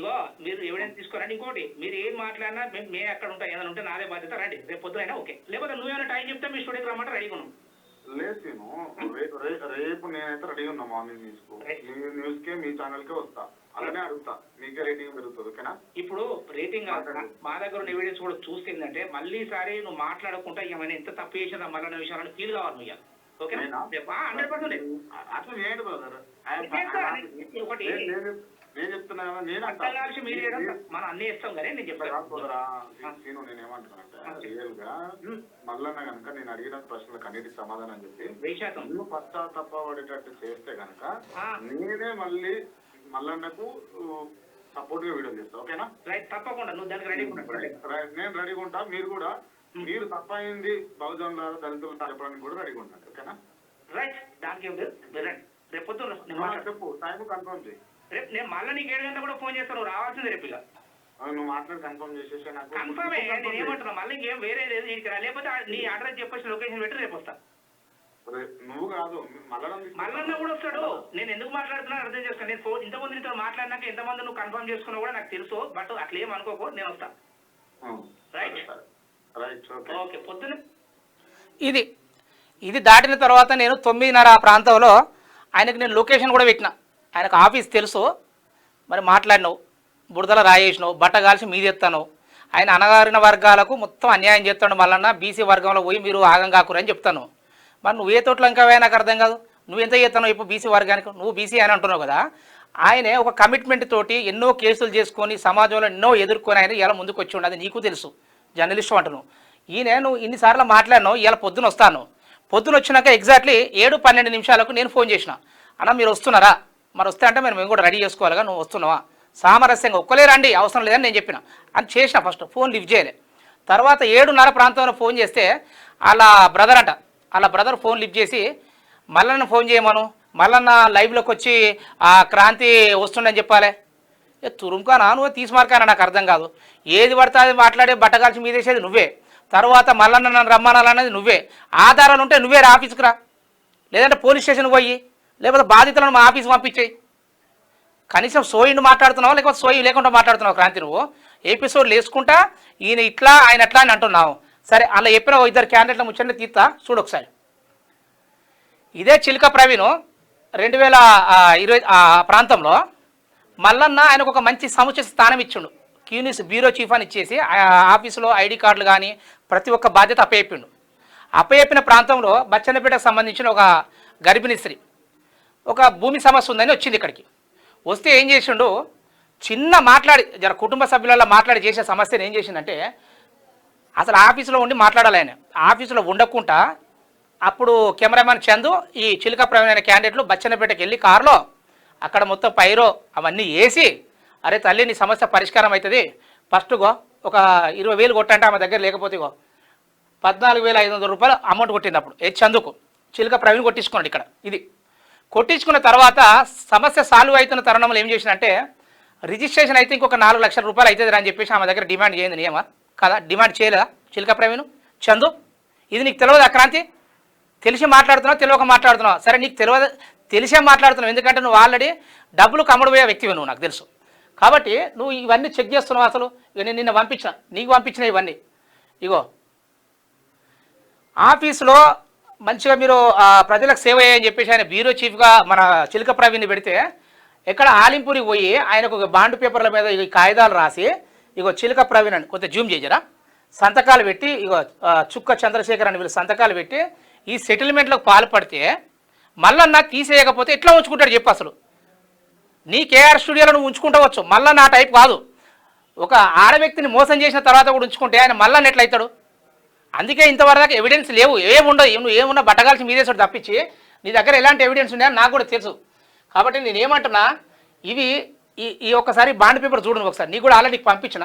ఇగో మీరు ఎవిడెన్స్ తీసుకోరండి. ఇంకోటి మీరు ఏం మాట్లాడినా మేము అక్కడ ఉంటాం, ఏదైనా ఉంటే నాదే బాధ్యత. రండి రేపు పొద్దున ఓకే, లేకపోతే నువ్వేమైనా టైం చెప్తే మీ స్టూడియోకి రమ్మంటే రెడీగా ఉన్నాం. లేదు రేపు నేనైతే రెడీగా ఉన్నా. మార్నింగ్ న్యూస్ కే మీ ఛానల్ కే వస్తా, అలానే అడుగుతా, మీకే రేటింగ్ పెరుగుతుంది. ఓకేనా? ఇప్పుడు రేటింగ్ మా దగ్గర ఉన్న ఎవిడెన్స్ కూడా చూసిందంటే మళ్ళీ సారి నువ్వు మాట్లాడకుండా ఏమైనా ఎంత తప్పు చేసినా మళ్ళీ విషయాలను ఫీల్ కావాలి నువ్వు. ఓకేనా? 100% అట్లా చేయండి బ్రదర్. ఒకటి నేను చెప్తున్నా, నేను మనం అన్ని ఇస్తాం కానీ నేను చెప్తాను. నేనేమంటున్నానంటే రియల్ గా మల్లన్న కనుక నేను అడిగిన ప్రశ్నలకు అన్నిటికి సమాధానం చెప్పి నువ్వు పశ్చాత్తపడేటట్టు చేస్తే కనుక నేనే మళ్ళీ మల్లన్నకు సపోర్ట్ గా వీడియో చేస్తా. ఓకేనా? తప్పకుండా నువ్వు దానికి రెడీ నేను రెడీగా ఉంటా. మీరు కూడా మీరు తప్పైంది బహుజనుల దళితులు చెప్పడానికి కూడా రెడీగా ఉంటాను. ఓకేనా? రైట్, దానికి రేపు పొద్దున్న చెప్పు, టైం కన్ఫర్మ్ చేయి. రేపు నేను మళ్ళీ నీకు 7 గంటలకు కూడా ఫోన్ చేస్తాను, రావాల్సింది రేపు. ఇక నువ్వు మాట్లాడి కన్ఫర్మ్ చేసేసి నాకు కన్ఫర్మే. నేను ఏమంటున్నా, మళ్ళీ ఇంకేం వేరే లేదు నీకు, లేకపోతే నీ అడ్రస్ చెప్పేసి లొకేషన్ పెట్టి రేపు వస్తా. నువ్వు కాదు మల్లన్న కూడా వస్తాడు. నేను ఎందుకు మాట్లాడుతున్నా అర్థం చేసుకో. నేను ఫోన్ ఇంతమంది నీతో మాట్లాడినాక ఎంతమంది నువ్వు కన్ఫర్మ్ చేసుకున్నా కూడా నాకు తెలుసు. బట్ అట్లా ఏం అనుకోకు, నేను వస్తా. Right, okay. పొద్దున ఇది దాటిన తర్వాత నేను 9:30 ప్రాంతంలో ఆయనకు నేను లొకేషన్ కూడా పెట్టిన. ఆయనకు ఆఫీస్ తెలుసు. మరి మాట్లాడినావు, బురదల రాయేసినావు, బట్ట కాల్చి మీదెత్తాను. ఆయన అణగారిన వర్గాలకు మొత్తం అన్యాయం చేస్తాడు. మళ్ళన్న బీసీ వర్గంలో పోయి మీరు ఆగం కాకురని చెప్తాను. మరి నువ్వు ఏ తోటలో ఇంకా నాకు అర్థం కాదు. నువ్వు ఎంత చేస్తావు ఇప్పుడు బీసీ వర్గానికి? నువ్వు బీసీ అని అంటున్నావు కదా. ఆయనే ఒక కమిట్మెంట్ తోటి ఎన్నో కేసులు చేసుకొని సమాజంలో ఎన్నో ఎదుర్కొని ఆయన ఇలా ముందుకు వచ్చి ఉండదు. నీకు తెలుసు, జర్నలిస్టు అంటున్నావు. ఈయన నువ్వు ఇన్నిసార్లు మాట్లాడినావు. ఇలా పొద్దున వస్తాను. పొద్దున వచ్చినాక ఎగ్జాక్ట్లీ 7-12 నిమిషాలకు నేను ఫోన్ చేసిన, అన్న మీరు వస్తున్నారా? మరి వస్తే అంటే మేము కూడా రెడీ చేసుకోవాలిగా, నువ్వు వస్తున్నావా? సామరస్యంగా ఒక్కలే రండి, అవసరం లేదని నేను చెప్పిన అని చేసిన. ఫస్ట్ ఫోన్ లిఫ్ట్ చేయలే. తర్వాత 7:30 ప్రాంతంలో ఫోన్ చేస్తే వాళ్ళ బ్రదర్ అంట, వాళ్ళ బ్రదర్ ఫోన్ లిఫ్ట్ చేసి మల్లన్న ఫోన్ చేయమను, మల్లన్న లైవ్లోకి వచ్చి ఆ క్రాంతి వస్తుండని చెప్పాలి. తురుముకానా నువ్వు తీసుమార్కానా? నాకు అర్థం కాదు. ఏది పడితే అది మాట్లాడే బట్టగాల్చి మీదేసేది నువ్వే. తర్వాత మల్లన్న నన్ను రమ్మనాలన్నది నువ్వే. ఆధారాలు ఉంటే నువ్వే ఆఫీస్కి రా, లేదంటే పోలీస్ స్టేషన్కి పోయి, లేకపోతే బాధితులను మా ఆఫీస్కి పంపించేయి. కనీసం సోయిని మాట్లాడుతున్నావు, లేకపోతే సోయి లేకుండా మాట్లాడుతున్నావు క్రాంతి. నువ్వు ఎపిసోడ్లు వేసుకుంటా ఈయన ఇట్లా ఆయన ఎట్లా అని అంటున్నావు. సరే, అలా చెప్పిన 2 క్యాండిడేట్ల ముచ్చండి తీస్తా చూడు ఒకసారి. ఇదే చిలుక ప్రవీణ్ 2020 ప్రాంతంలో మల్లన్న ఆయనకు ఒక మంచి సముచిత స్థానం ఇచ్చిండు. క్యూనిస్ బ్యూరో చీఫ్ అని ఇచ్చేసి ఆఫీసులో ఐడి కార్డులు కానీ ప్రతి ఒక్క బాధ్యత అప్పచెప్పిండు. అప్పచెప్పిన ప్రాంతంలో బచ్చన్నపేటకు సంబంధించిన ఒక గర్భిణీ స్త్రీ ఒక భూమి సమస్య ఉందని వచ్చింది ఇక్కడికి. వస్తే ఏం చేసిండు, చిన్న మాట్లాడి జర కుటుంబ సభ్యులలో మాట్లాడి చేసే సమస్యను ఏం చేసిందంటే, అసలు ఆఫీసులో ఉండి మాట్లాడాలి. ఆయన ఆఫీసులో ఉండకుండా అప్పుడు కెమెరామ్యాన్ చందు ఈ చిలుక ప్రవీణ్ అనే క్యాండిడేట్లు బచ్చన్నపేటకి వెళ్ళి కారులో అక్కడ మొత్తం పైరో అవన్నీ వేసి, అరే తల్లి నీ సమస్య పరిష్కారం అవుతుంది, ఫస్ట్గో ఒక 20,000 కొట్టంటే ఆమె దగ్గర లేకపోతే 14,500 రూపాయలు అమౌంట్ కొట్టింది. అప్పుడు చందుకు చిలుక ప్రవీణ్ కొట్టించుకున్నాడు ఇక్కడ. ఇది కొట్టించుకున్న తర్వాత సమస్య సాల్వ్ అవుతున్న తరుణంలో ఏం చేసినంటే, రిజిస్ట్రేషన్ అయితే ఇంకొక 4 లక్షల రూపాయలు అవుతుంది అని చెప్పేసి ఆమె దగ్గర డిమాండ్ చేయండి నియమా కదా. డిమాండ్ చేయలేదా చిలుక ప్రవీణ్? చందు ఇది నీకు తెలియదు క్రాంతి? తెలిసి మాట్లాడుతున్నావు, తెలియక మాట్లాడుతున్నావు. సరే నీకు తెలిసే మాట్లాడుతున్నావు, ఎందుకంటే నువ్వు ఆల్రెడీ డబ్బులు కమ్ముడుపోయే వ్యక్తివి నువ్వు, నాకు తెలుసు. కాబట్టి నువ్వు ఇవన్నీ చెక్ చేస్తున్నావు. అసలు నేను నిన్న పంపించిన, నీకు పంపించిన ఇవన్నీ ఇగో ఆఫీసులో మంచిగా మీరు ప్రజలకు సేవ చేయని చెప్పేసి ఆయన బ్యూరో చీఫ్గా మన చిలుక ప్రవీణ్ని పెడితే ఎక్కడ ఆలింపూరికి పోయి ఆయనకు ఒక బాండ్ పేపర్ల మీద ఈ కాగితాలు రాసి ఇగో చిలక ప్రవీణ్ అని కొంత జూమ్ చేయరా సంతకాలు పెట్టి ఇగో చుక్క చంద్రశేఖర్ అని వీళ్ళు సంతకాలు పెట్టి ఈ సెటిల్మెంట్లకు పాల్పడితే మళ్ళీ తీసేయకపోతే ఎట్లా ఉంచుకుంటాడు చెప్పు అసలు నీ కేఆర్ స్టూడియోలో నువ్వు ఉంచుకుంటవచ్చు మళ్ళీ నా టైప్ కాదు ఒక ఆడ వ్యక్తిని మోసం చేసిన తర్వాత కూడా ఉంచుకుంటే ఆయన మళ్ళీ ఎట్లయితాడు అందుకే ఇంతవరకు ఎవిడెన్స్ లేవు ఏముండవు నువ్వు ఏమున్నా బట్టగాల్సి మీదేసాడు తప్పించి నీ దగ్గర ఎలాంటి ఎవిడెన్స్ ఉన్నాయని నాకు కూడా తెలుసు కాబట్టి నేను ఏమంటున్నా ఇవి ఈ ఒక్కసారి బాండ్ పేపర్ చూడండి ఒకసారి నీకు కూడా ఆల్రెడీ పంపించిన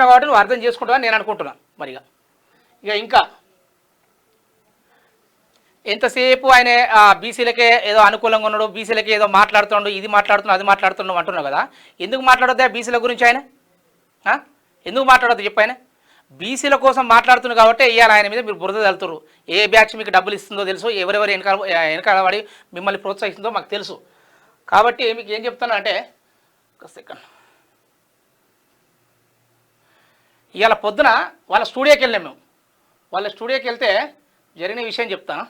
కాబట్టి నువ్వు అర్థం చేసుకుంటావని నేను అనుకుంటున్నాను మరిగా ఇంకా ఎంతసేపు ఆయన బీసీలకే ఏదో అనుకూలంగా ఉన్నాడు బీసీలకే ఏదో మాట్లాడుతున్నాడు ఇది మాట్లాడుతున్నాడు అది మాట్లాడుతున్నావు అంటున్నావు కదా ఎందుకు మాట్లాడొద్దా బీసీల గురించి ఆయన ఎందుకు మాట్లాడొద్దు చెప్పు ఆయన బీసీల కోసం మాట్లాడుతున్నారు కాబట్టి ఇవాళ ఆయన మీద మీరు బురద తలుతురు ఏ బ్యాచ్ మీకు డబ్బులు ఇస్తుందో తెలుసు ఎవరెవరు వెనకాల పడి మిమ్మల్ని ప్రోత్సహిస్తుందో మాకు తెలుసు కాబట్టి మీకు ఏం చెప్తాను అంటే ఒక సెకండ్ ఇవాళ పొద్దున వాళ్ళ స్టూడియోకి వెళ్ళాం మేము వాళ్ళ స్టూడియోకి వెళ్తే జరిగిన విషయం చెప్తాను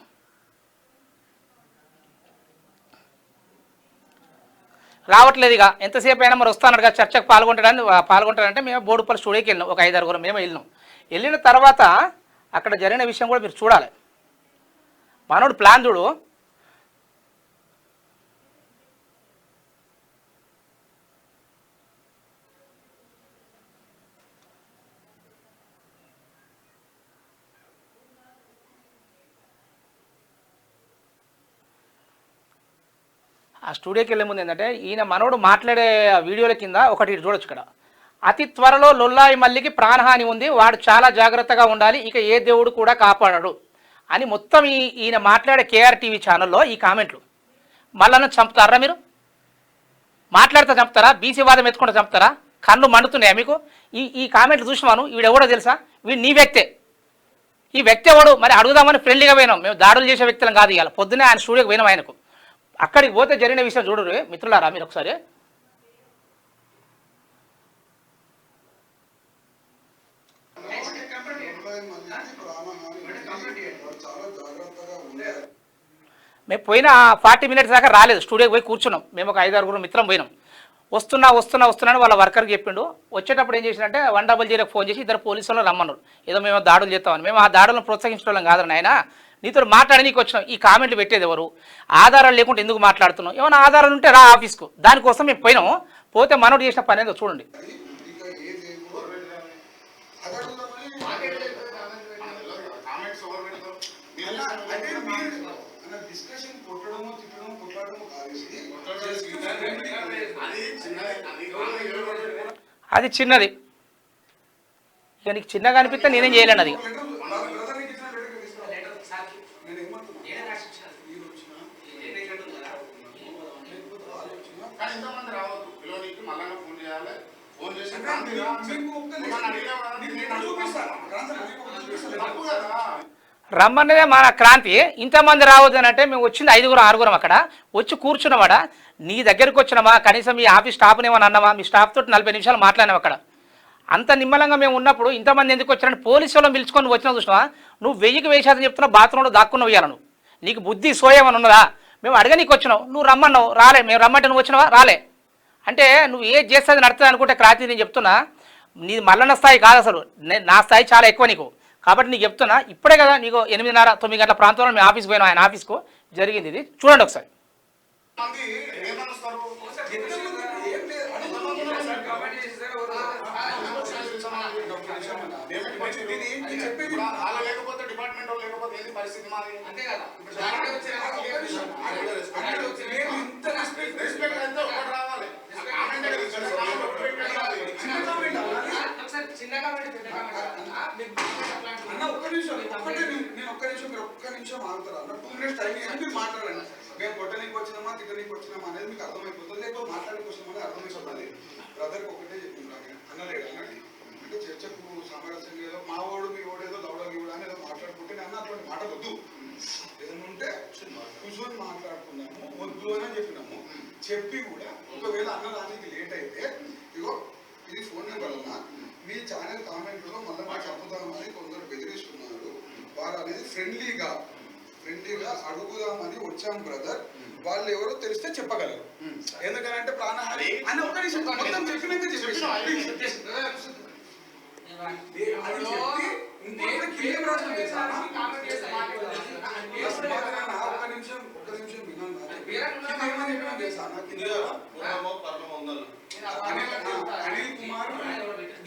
రావట్లేదు ఇక ఎంతసేపు అయినా మరి వస్తాను కదా చర్చకు పాల్గొంటాడంటే మేము బోడుపల్లి స్టూడియోకి వెళ్ళినాం ఒక 5-6 మేము వెళ్ళిన తర్వాత అక్కడ జరిగిన విషయం కూడా మీరు చూడాలి మనోడు ప్లాన్ చూడు ఆ స్టూడియోకి వెళ్ళే ముందు ఏంటంటే ఈయన మనోడు మాట్లాడే వీడియోల కింద ఒకటి చూడొచ్చు ఇక్కడ అతి త్వరలో లొల్లాయి మల్లికి ప్రాణహాని ఉంది వాడు చాలా జాగ్రత్తగా ఉండాలి ఇక ఏ దేవుడు కూడా కాపాడడు అని మొత్తం ఈయన మాట్లాడే కేఆర్ టీవీ ఛానల్లో ఈ కామెంట్లు మళ్ళీ చంపుతారా మాట్లాడితే చంపుతారా బీసీ వాదం ఎత్తుకుంటే చంపుతారా కళ్ళు మండుతున్నాయా మీకు ఈ కామెంట్లు చూసినాను వీడెవడో తెలుసా వీడు నీ వ్యక్తే ఈ వ్యక్తి ఎవడు మరి అడుగుదామని ఫ్రెండ్లీగా పోయినాం మేము దాడులు చేసే వ్యక్తులం కాదు ఇవాళ పొద్దునే ఆయన స్టూడియోకి పోయినాం ఆయనకు అక్కడికి పోతే జరిగిన విషయం చూడరు మిత్రులారా మీరు ఒకసారి మేము పోయిన 40 మినిట్స్ దాకా రాలేదు స్టూడియోకి పోయి కూర్చున్నాం మేము ఒక 5-6 మిత్రం పోయినాం వస్తున్నాను వాళ్ళ వర్కర్కి చెప్పిండు వచ్చేటప్పుడు ఏం చేసినంటే 100 ఫోన్ చేసి ఇద్దరు పోలీసులను రమ్మన్నారు ఏదో మేము దాడులు చేస్తామని మేము ఆ దాడులను ప్రోత్సహించడం కాదు నాయన నీతో మాట్లాడి నీకు వచ్చినాం ఈ కామెంట్లు పెట్టేది ఎవరు ఆధారాలు లేకుండా ఎందుకు మాట్లాడుతున్నావు ఏమైనా ఆధారాలు ఉంటే రా ఆఫీస్కు దానికోసం మేము పోయినాము పోతే మనోడు చేసిన పని ఏదో చూడండి అది చిన్నది ఇక నీకు చిన్నగా అనిపిస్తే నేనేం చేయలేను అది రమ్మన్నదే మన క్రాంతి ఇంతమంది రావద్దు అని అంటే మేము వచ్చింది 5-6 అక్కడ వచ్చి కూర్చున్నవాడ నీ దగ్గరికి వచ్చినామా కనీసం మీ ఆఫీస్ స్టాఫ్ని ఏమని అన్నామా మీ స్టాఫ్ తోటి 40 నిమిషాలు మాట్లాడినాం అక్కడ అంత నిమ్మలంగా మేము ఉన్నప్పుడు ఇంతమంది ఎందుకు వచ్చారని పోలీసు వాళ్ళని పిలుచుకొని వచ్చినా చూసినావా నువ్వు 1000కి 1000 చెప్తున్నావు బాత్రూంలో దాక్కున్నావు ఇవ్వాలి నువ్వు నీకు బుద్ధి సోయమని ఉన్నదా మేము అడగనీకి వచ్చినావు నువ్వు రమ్మన్నావు రాలే మేము రమ్మంటే నువ్వు వచ్చినావా రాలే అంటే నువ్వు ఏది చేస్తుంది నడుతుంది అనుకుంటే క్రాంతి నేను చెప్తున్నా నీది మల్లన్న స్థాయి కాదు అసలు నా స్థాయి చాలా ఎక్కువ నీకు కాబట్టి నీకు చెప్తున్నా ఇప్పుడే కదా నీకు 8:30-9 గంటల ప్రాంతంలో మేము ఆఫీస్కి పోయినాం ఆయన ఆఫీస్కు జరిగింది ఇది చూడండి ఒకసారి ఒక్క నిమిషం ఆగుతారా 2 మినిట్స్ టైం మీరు మాట్లాడండి మేము కొట్టడానికి వచ్చినామా తిట్టడానికి వచ్చినామా అనేది మీకు అర్థమైపోతుంది లేకపోతే మాట్లాడడానికి వచ్చినామని అర్థమైపోతుంది బ్రదర్కి ఒకటే చెప్పింది అన్నలేడు అన్నది అంటే చర్చకు సామరస్యంగా ఏదో మా వాడు మీ వాడు ఏదో దౌడకి ఇవ్వడం అని ఏదో మాట్లాడుకుంటే నేను అటువంటి మాట వద్దు ఏదైనా ఉంటే కూర్చొని మాట్లాడుకున్నాము వద్దు అని చెప్పినాము చెప్పి కూడా ఒకవేళ అన్నదానికి లేట్ అయితే ఇగో ఇది ఫోన్ నెంబర్ అన్న మీ ఛానల్ కామెంట్లో మళ్ళీ నాకు చెప్పుదామని కొందరు బెదిరిస్తున్నారు వారు అనేది ఫ్రెండ్లీగా అడుగుదామని వచ్చాం బ్రదర్ వాళ్ళు ఎవరో తెలిస్తే చెప్పగలరు ఎందుకంటే అని ఒక్క నిమిషం మొత్తం చెప్పినాక చెప్పేసి అది చెప్పి ఇంకొకటి క్లియర్ రాసిన చేశాను. ఒక్క నిమిషం వినండి. ఏమని చేశాను అనిల్ కుమార్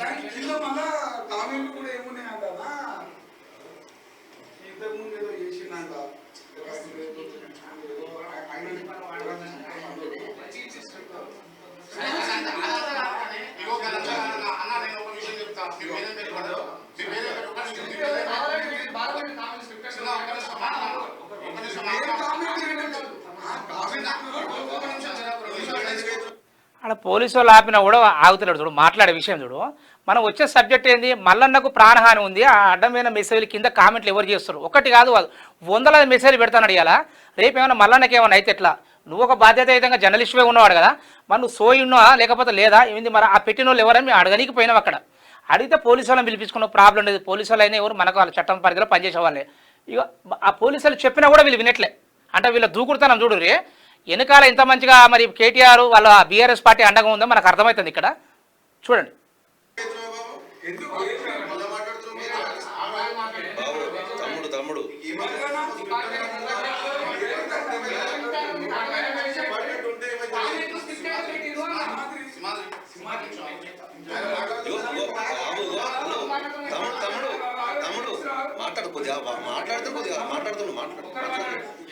దానికి కింద మళ్ళా కామెంట్లు కూడా ఏమున్నాయంట ఇంతకు ముందు ఏదో చేసిందంట ఆడ పోలీసు వాళ్ళు ఆపినా కూడా ఆగుతున్నాడు చూడు, మాట్లాడే విషయం చూడు. మనం వచ్చే సబ్జెక్ట్ ఏంది, మల్లన్నకు ప్రాణహాని ఉంది, ఆ అడ్డమైన మెసేజ్లు కింద కామెంట్లు ఎవరు చేస్తారు? ఒకటి కాదు వందల మెసేజ్లు పెడతాను ఇవాళ. రేపు ఏమైనా మల్లన్నకి ఏమైనా అయితే ఎట్లా? నువ్వు ఒక బాధ్యతాయుతంగా జర్నలిస్ట్వే ఉన్నవాడు కదా, మరి నువ్వు సోయి ఉన్నావా లేకపోతే లేదా ఏంది? మరి ఆ పెట్టిన వాళ్ళు ఎవరని మేము అడగనీకి పోయినావు. అక్కడ అడిగితే పోలీసు వాళ్ళని పిలిపించుకున్నావు, ప్రాబ్లం లేదు. పోలీసు వాళ్ళు అయినా ఎవరు మనకు వాళ్ళ చట్టం పరిధిలో పనిచేసే వాళ్ళే. ఇక ఆ పోలీసు వాళ్ళు చెప్పినా కూడా వీళ్ళు వినట్లే. అంటే వీళ్ళ దూకుడుతనం చూడు రే, వెనకాల ఇంత మంచిగా మరి కేటీఆర్ వాళ్ళ బీఆర్ఎస్ పార్టీ అండగా ఉందో మనకు అర్థమవుతుంది. ఇక్కడ చూడండి. తమ్ముడు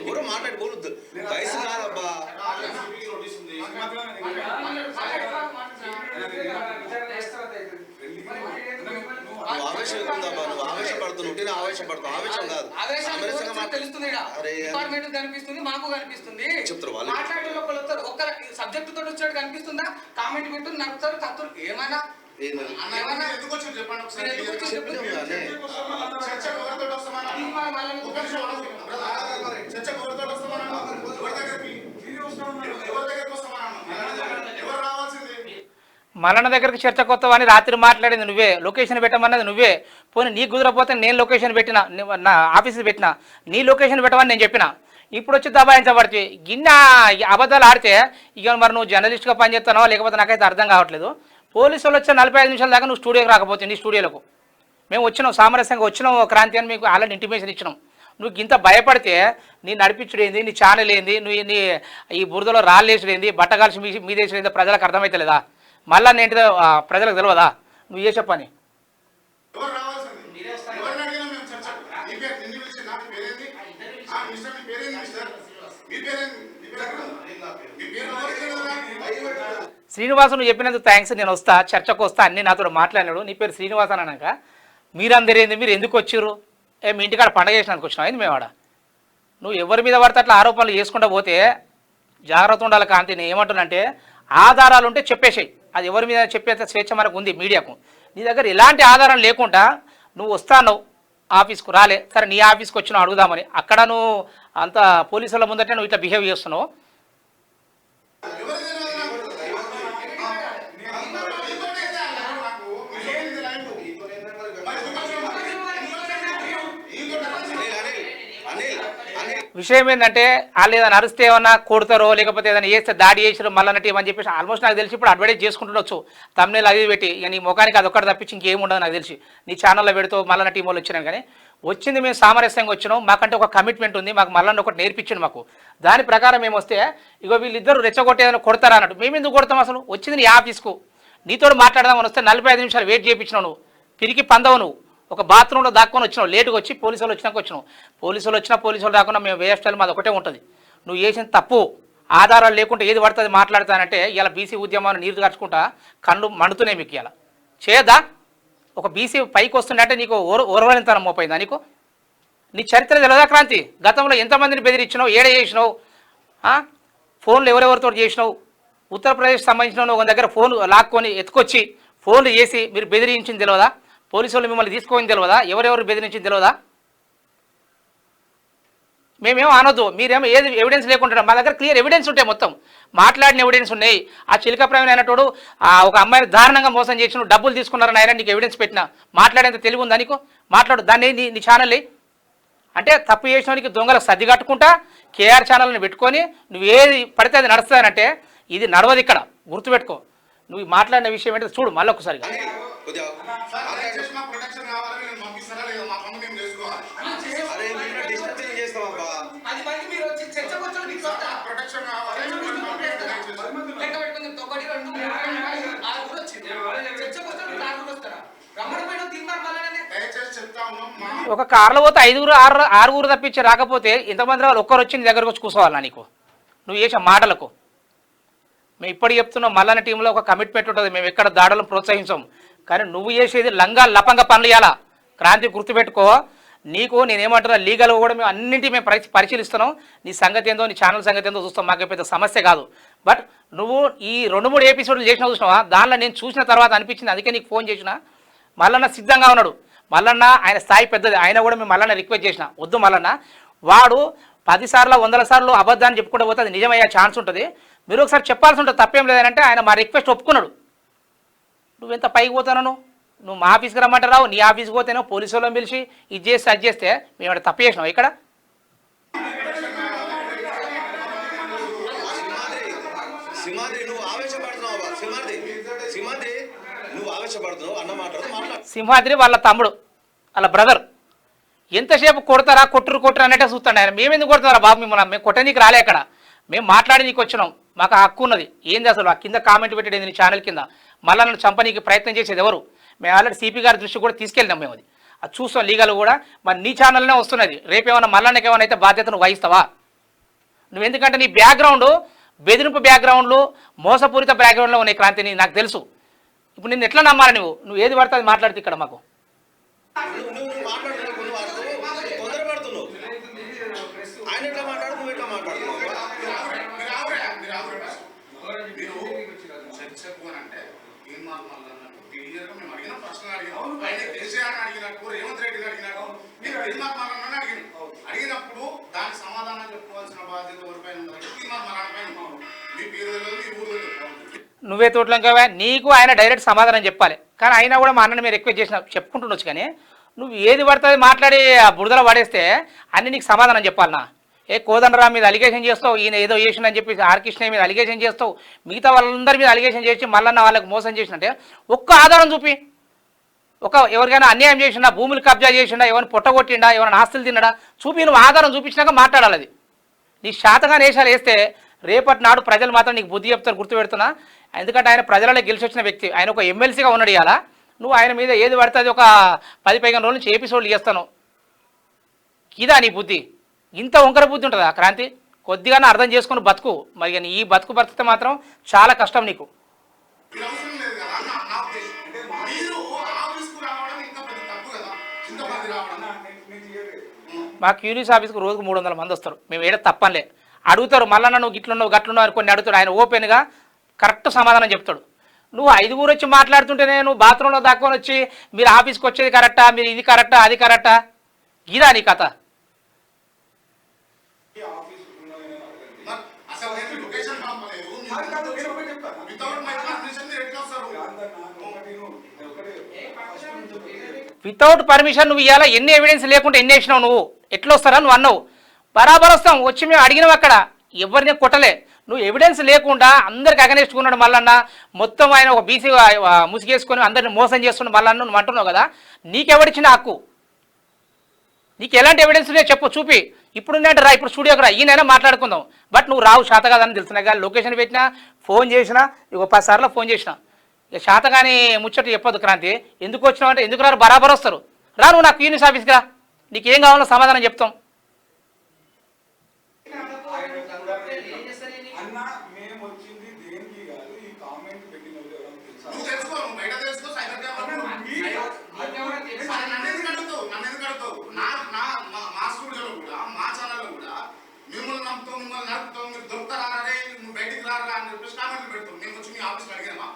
ఎవరో మాట్లాడుకోవద్దు, వయసు కాదబ్బా. నువ్వు ఆవేశం ఎక్కుందబ్బా, నువ్వు ఆవేశపడుతున్నావు, ఉంటేనే ఆవేశపడతావు. ఆవేశం కాదు, కనిపిస్తుంది, మాకు కనిపిస్తుంది. చెప్తారు వాళ్ళు మాట్లాడే ఒక్క సబ్జెక్ట్ తోటి వచ్చాడు కనిపిస్తుందా? కామెంట్ పెట్టు నడుపుతారు కత్తులు ఏమన్నా మల్లన్న దగ్గరికి చర్చ కొత్తవని రాత్రి మాట్లాడింది నువ్వే, లొకేషన్ పెట్టమన్నది నువ్వే. పోనీ నీకు కుదరపోతే నేను లొకేషన్ పెట్టినా, నా ఆఫీస్కి పెట్టినా, నీ లొకేషన్ పెట్టమని నేను చెప్పిన. ఇప్పుడు వచ్చి దబాయించబడితే గిన్నె అబద్ధాలు ఆడితే ఇక మరి నువ్వు జర్నలిస్ట్గా పనిచేస్తున్నావా లేకపోతే నాకైతే అర్థం కావట్లేదు. పోలీసు వాళ్ళు వచ్చే 45 నిమిషాల దాకా నువ్వు స్టూడియోకి రాకపోతే నీ స్టూడియోలకు మేము వచ్చినాం, సామరస్యంగా వచ్చినాం, క్రాంతి అని మీకు ఆల్రెడీ ఇంటిమేషన్ ఇచ్చినాం. నువ్వు ఇంత భయపడితే నీ నడిపించుడు ఏంది, నీ ఛానల్ ఏంది, నువ్వు నీ ఈ బురదలో రాళ్ళేసుడు ఏంది, బట్టగాల్సి మీదేసుడు ఏందో ప్రజలకు అర్థమవుతలేదా? మళ్ళా ఏంటిదో ప్రజలకు తెలియదా? నువ్వు ఏ చెప్పని శ్రీనివాసు నువ్వు చెప్పినందుకు థ్యాంక్స్, నేను వస్తా, చర్చకు వస్తా, అన్నీ నాతో మాట్లాడినాడు. నీ పేరు శ్రీనివాస్ అని అన్నాక మీరందరూ ఏంది, మీరు ఎందుకు వచ్చారు? మీ ఇంటికాడ పండగ చేసినందుకు వచ్చినావు ఏంది మేవాడ? నువ్వు ఎవరి మీద పడితే అట్లా ఆరోపణలు చేసుకుంటూ పోతే జాగ్రత్త ఉండాలి. కాంతి నేను ఏమంటున్నానంటే ఆధారాలు ఉంటే చెప్పేసాయి, అది ఎవరి మీద చెప్పేంత స్వేచ్ఛ మనకు ఉంది మీడియాకు. నీ దగ్గర ఎలాంటి ఆధారం లేకుండా నువ్వు వస్తాను ఆఫీస్కు రాలే, సరే నీ ఆఫీస్కి వచ్చినావు అడుగుదామని, అక్కడ నువ్వు అంత పోలీసుల ముందటే నువ్వు ఇట్లా బిహేవ్ చేస్తున్నావు. విషయం ఏంటంటే వాళ్ళు ఏదైనా అరిస్తే ఏమన్నా కొడతారో లేకపోతే ఏదైనా చేస్తే దాడి చేసారో మళ్ళీ టీం అని చెప్పేసి ఆల్మోస్ట్ నాకు తెలిసి ఇప్పుడు అడ్వర్టైజ్ చేసుకుంటుండొచ్చు తమ్నేల్ అది పెట్టి. ఇక నీ ముఖానికి అది ఒక్కటి తప్పించి ఇంకేం ఉండదు నాకు తెలిసి. నీ ఛానల్లో పెడుతూ మళ్ళీ టీం వాళ్ళు వచ్చినాం, కానీ వచ్చింది మేము సామరస్యంగా వచ్చినాం. మాకంటే ఒక కమిట్మెంట్ ఉంది, మాకు మళ్ళీ ఒకటి నేర్పించింది మాకు. దాని ప్రకారం మేము వస్తే ఇగో వీళ్ళిద్దరు రెచ్చగొట్టి ఏదైనా కొడతారా అన్నట్టు. మేము ఎందుకు కొడతాం? అసలు వచ్చింది నీ ఆఫీస్కు, నీతో మాట్లాడదామని వస్తే 45 నిమిషాలు వెయిట్ చేయించినావు. నువ్వు పిరికి పందవు, నువ్వు ఒక బాత్రూంలో దాక్కొని వచ్చినావు, లేటుగా వచ్చి పోలీసు వాళ్ళు వచ్చినాక వచ్చినావు. పోలీసు వాళ్ళు వచ్చినా పోలీసు వాళ్ళు రాకుండా మేము వేరే స్టైల్ మాది ఒకటే ఉంటుంది. నువ్వు చేసిన తప్పు ఆధారాలు లేకుండా ఏది పడుతుంది మాట్లాడతానంటే ఇలా బీసీ ఉద్యమాన్ని నీరు గార్చుకుంటా కళ్ళు మండుతున్నాయి మీకు. ఇలా చేయదా? ఒక బీసీ పైకి వస్తుండే నీకు ఓర్వలింతనం మోపోయిందా? నీకు నీ చరిత్ర తెలియదా క్రాంతి? గతంలో ఎంతమందిని బెదిరించినావు, ఏడ చేసినావు, ఫోన్లు ఎవరెవరితో చేసినావు? ఉత్తరప్రదేశ్ సంబంధించిన ఒక దగ్గర ఫోన్ లాక్కొని ఎత్తుకొచ్చి ఫోన్లు చేసి మీరు బెదిరించింది తెలియదా? పోలీసు వాళ్ళు మిమ్మల్ని తీసుకోని తెలియదా? ఎవరెవరు బెదిరించింది తెలియదా? మేమేమో అనొద్దు, మీరేమో ఏది ఎవిడెన్స్ లేకుండా మా దగ్గర క్లియర్ ఎవిడెన్స్ ఉంటాయి, మొత్తం మాట్లాడిన ఎవిడెన్స్ ఉన్నాయి. ఆ చిలక ప్రవీణ్ అయినట్టు ఒక అమ్మాయిని దారుణంగా మోసం చేసిన డబ్బులు తీసుకున్నారని ఆయన నీకు ఎవిడెన్స్ పెట్టినా మాట్లాడేంత తెలివి ఉందా నీకు? మాట్లాడు దాన్ని నీ ఛానల్. అంటే తప్పు చేసినోనికి దొంగలకు సర్ది కట్టుకుంటా కేఆర్ ఛానల్ని పెట్టుకొని నువ్వు ఏది పడితే అది నడుస్తానంటే ఇది నడవదు ఇక్కడ, గుర్తుపెట్టుకో. నువ్వు మాట్లాడిన విషయం ఏంటో చూడు మళ్ళీ ఒకసారిగా. అని కొద్దిగా ప్రొటెక్షన్ కావాలని నేను పంపిస్తారా లేదా మా పనులు మేము చేసుకోవాలి. అరే మీరు డిస్టర్బ్ చేస్తావబ్బా. 10 మంది మీరు వచ్చి చర్చకు వచ్చి మీకు వస్తారా? ప్రొటెక్షన్ కావాలి లెక్క పెట్టుకుని 1 2 3 4 వచ్చింది. చర్చకు వచ్చి 4 వస్తారా? రమ్మని పోయిన తీర్మానం వల్లనే దయచేసి చెప్తా ఉన్నాం మా ఒక కార్లో పోతే 5 6 తప్పించి రాకపోతే ఇంతమంది వాళ్ళు ఒక్కరు వచ్చి నీ దగ్గరకు వచ్చి కూర్చోవాలా నీకు నువ్వు చేసే మాటలకు? మేము ఇప్పటికి చెప్తున్నాం మల్లన్న టీంలో ఒక కమిట్మెంట్ ఉంటుంది, మేము ఎక్కడ దాడులను ప్రోత్సహించాం. కానీ నువ్వు చేసేది లంగా లపంగా పనులు ఇవ్వాలా. క్రాంతి గుర్తుపెట్టుకో, నీకు నేనేమంటున్నా లీగల్ కూడా మేము అన్నింటి మేము పరిశీలిస్తున్నాం. నీ సంగతి ఏందో నీ ఛానల్ సంగతి ఏందో చూస్తాం, మాకు పెద్ద సమస్య కాదు. బట్ నువ్వు ఈ 2-3 ఎపిసోడ్లు చేసినా చూసినావా, దానిలో నేను చూసిన తర్వాత అనిపించింది, అందుకే నీకు ఫోన్ చేసిన. మల్లన్న సిద్ధంగా ఉన్నాడు. మల్లన్న ఆయన స్థాయి పెద్దది, ఆయన కూడా మేము మల్లన్న రిక్వెస్ట్ చేసిన, వద్దు మల్లన్న వాడు 10 సార్లు 100 సార్లు అబద్ధాన్ని చెప్పుకుంటూ పోతే అది నిజమయ్యే ఛాన్స్ ఉంటుంది, మీరు ఒకసారి చెప్పాల్సి ఉంటుంది, తప్పేం లేదంటే ఆయన మా రిక్వెస్ట్ ఒప్పుకున్నాడు. నువ్వెంత పైకి పోతాను, నువ్వు మా ఆఫీస్కి రమ్మంటారావు, నీ ఆఫీస్కి పోతేనో పోలీసు వాళ్ళని పిలిచి ఇది చేస్తే అది చేస్తే మేము తప్పు చేసినావు ఇక్కడ. సింహాద్రి నువ్వు ఆవేశపడుతున్నావు. సింహాద్రి నువ్వు ఆవేశపడుతున్నావు అన్న మాట్లాడు. సింహాద్రి వాళ్ళ తమ్ముడు వాళ్ళ బ్రదర్ ఎంతసేపు కొడతారా కొట్టురు అన్నట్టే చూస్తాడు ఆయన. మేమెందుకు కొడతారా బాబు, మిమ్మల్ని మేము కొట్టనీకి రాలే అక్కడ, మేము మాట్లాడి నీకు వచ్చినాం, మాకు హక్కు ఉన్నది. ఏంది అసలు ఆ కింద కామెంట్ పెట్టేది నీ ఛానల్ కింద, మళ్ళీ నన్ను చంపనీకి ప్రయత్నం చేసేది ఎవరు? మేము ఆల్రెడీ సిపి గారి దృష్టి కూడా తీసుకెళ్ళినాం, మేము అది చూస్తాం లీగల్ కూడా. మరి నీ ఛానల్నే వస్తున్నది, రేపేమన్నా మల్లన్నకి ఏమైనా అయితే బాధ్యతను వహిస్తావా నువ్వు? ఎందుకంటే నీ బ్యాక్గ్రౌండ్ బెదిరింపు బ్యాక్గ్రౌండ్లు మోసపూరిత బ్యాక్గ్రౌండ్లో ఉన్నాయి క్రాంతిని, నాకు తెలుసు. ఇప్పుడు నిన్ను ఎట్లా నమ్మాలి నువ్వు ఏది పడితే అది మాట్లాడితే ఇక్కడ మాకు? నువ్వు మాట్లాడుతున్నావు, తొందరపడుతున్నావు. ఆయన ఎట్లా మాట్లాడు, నువ్వు ఎట్లా మాట్లాడుతున్నావు? చర్చకు అంటే ఏం మాట్లాడాలన్నట్టు క్లియర్గా మేము అడిగిన ప్రశ్న అడిగినాం. ఆయన కేసీఆర్ అడిగినట్టు రేవంత్ రెడ్డిని అడిగినాడు, మీరు తీర్మానం అడిగినప్పుడు దానికి సమాధానం చెప్పుకోవాల్సిన బాధ్యత ఎవరిపైన ఉందంటే తీర్మానం పైన. మీ పేరు తెలియదు, మీ ఊరు తెలియదు. నువ్వే తోటలంకవా, నీకు ఆయన డైరెక్ట్ సమాధానం చెప్పాలి. కానీ అయినా కూడా మా అన్నని మీరు రిక్వెస్ట్ చేసిన చెప్పుకుంటుండొచ్చు, కానీ నువ్వు ఏది పడుతుంది మాట్లాడి ఆ బురదలో పడేస్తే అన్ని నీకు సమాధానం చెప్పాలనా? ఏ కోదండరామ్ మీద అలిగేషన్ చేస్తావు, ఈయన ఏదో చేసిందని చెప్పి ఆర్కృష్ణ మీద అలిగేషన్ చేస్తావు, మిగతా వాళ్ళందరి మీద అలిగేషన్ చేసి మళ్ళీ వాళ్ళకి మోసం చేసినట్టే ఒక్క ఆధారం చూపి. ఎవరికైనా అన్యాయం చేసినా, భూములు కబ్జా చేసినా, ఎవరిని పొట్టగొట్టిండా, ఎవరైనా ఆస్తులు తిన్నాడా చూపి, నువ్వు ఆధారం చూపించినాక మాట్లాడాలి. అది నీ శాతగా నేషాలు వేస్తే రేపటి నాడు ప్రజలు మాత్రం నీకు బుద్ధి చెప్తారు, గుర్తుపెడుతున్నా. ఎందుకంటే ఆయన ప్రజలలో గెలిచి వచ్చిన వ్యక్తి, ఆయన ఒక ఎమ్మెల్సీగా ఉన్నాడు. ఇవాళ నువ్వు ఆయన మీద ఏది పడితే అది ఒక 10-15 రోజుల నుంచి ఎపిసోడ్లు చేస్తాను. ఇదా నీ బుద్ధి? ఇంత వంకర బుద్ధి ఉంటుందా క్రాంతి? కొద్దిగానే అర్థం చేసుకుని బతుకు. మరి ఈ బతుకు పరిస్థితి మాత్రం చాలా కష్టం నీకు. మీరు అవసరం లేదు కదా అన్న, నా ఉద్దేశం. మీరు ఆఫీస్కు రావడం ఇంకా పెద్ద తప్పు కదా, ఇంతమంది రావడం. మా క్యూనిస్ ఆఫీస్కి రోజుకు 300 మంది వస్తారు, మేము ఏదో తప్పనిలే. అడుగుతారు మళ్ళీ నువ్వు గిట్లున్నావు గట్లున్నావు అని కొన్ని అడుగుతాడు, ఆయన ఓపెన్గా కరెక్ట్ సమాధానం చెప్తాడు. నువ్వు 5 వచ్చి మాట్లాడుతుంటేనే నువ్వు బాత్రూంలో దాక్కొని వచ్చి మీరు ఆఫీస్కి వచ్చేది కరెక్టా, మీరు ఇది కరెక్టా అది కరెక్టా, ఇదా నీ కథ? అసలు నేను లొకేషన్ పంపలేదు, వితౌట్ మై పర్మిషన్ మీరు ఎట్లా వస్తారు? వితౌట్ పర్మిషన్ నువ్వు ఇవాళ ఎన్ని ఎవిడెన్స్ లేకుండా ఎన్ని వేసినావు, నువ్వు ఎట్లా వస్తారా నువ్వు అన్నావు. బరాబర్ వస్తాం, వచ్చి మేము అడిగినాం అక్కడ, ఎవరిని కొట్టలే. నువ్వు ఎవిడెన్స్ లేకుండా అందరికి అగనేసుకున్నాడు మల్లన్న, మొత్తం ఆయన ఒక బీసీ ముసిగేసుకొని అందరిని మోసం చేస్తున్నాడు మల్లన్న నువ్వు అంటున్నావు కదా. నీకెవడిచ్చిన హక్కు? నీకు ఎలాంటి ఎవిడెన్స్ ఉన్నాయో చెప్పు, చూపి. ఇప్పుడు అంటే రా, ఇప్పుడు స్టూడియోకి రా, ఈయనైనా మాట్లాడుకుందాం. బట్ నువ్వు రావు, శాత కాదని తెలిసిన కానీ లొకేషన్ పెట్టినా, ఫోన్ చేసినా, ఇక 10 సార్లు ఫోన్ చేసినా, ఇక శాత కానీ ముచ్చట చెప్పొద్దు క్రాంతి. ఎందుకు వచ్చినావు అంటే ఎందుకు రారు, బరాబర్ వస్తారు. రా నువ్వు నాకు యూనిస్ ఆఫీస్కి రా, నీకేం కావాలో సమాధానం చెప్తాం. అన్న మేము వచ్చింది దేనికి కాదు, ఈ కామెంట్ పెట్టిన వాళ్ళు ఎవరో తెలుసా? నువ్వు తెలుసుకో, నువ్వు బయట తెలుసుకో, సైబర్ క్రైమ్ నన్ను ఎందుకు అడుగుతావు? మా స్టూడియోలో కూడా, మా ఛానల్లో కూడా మిమ్మల్ని నమ్ముతావు, మిమ్మల్ని నడుపుతావు, మీరు దొరుకుతారా రే, నువ్వు బయటికి రారా అని చెప్పేసి కామెంట్లు పెడతావు. మేము వచ్చి మీ ఆఫీస్లో అడిగామా?